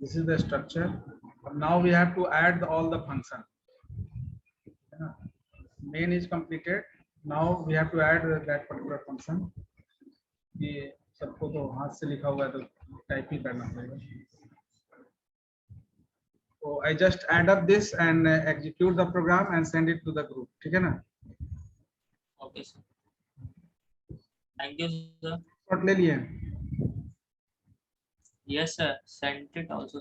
this is the structure. Now we have to add all the function. Main is completed. Now we have to add that particular function. ये सबको तो हाथ से लिखा हुआ है तो टाइप ही करना पड़ेगा। So I just add up this and execute the program and send it to the group. ठीक है ना? Okay sir, thank you sir. Shot ले लिए? Yes sir, send it also.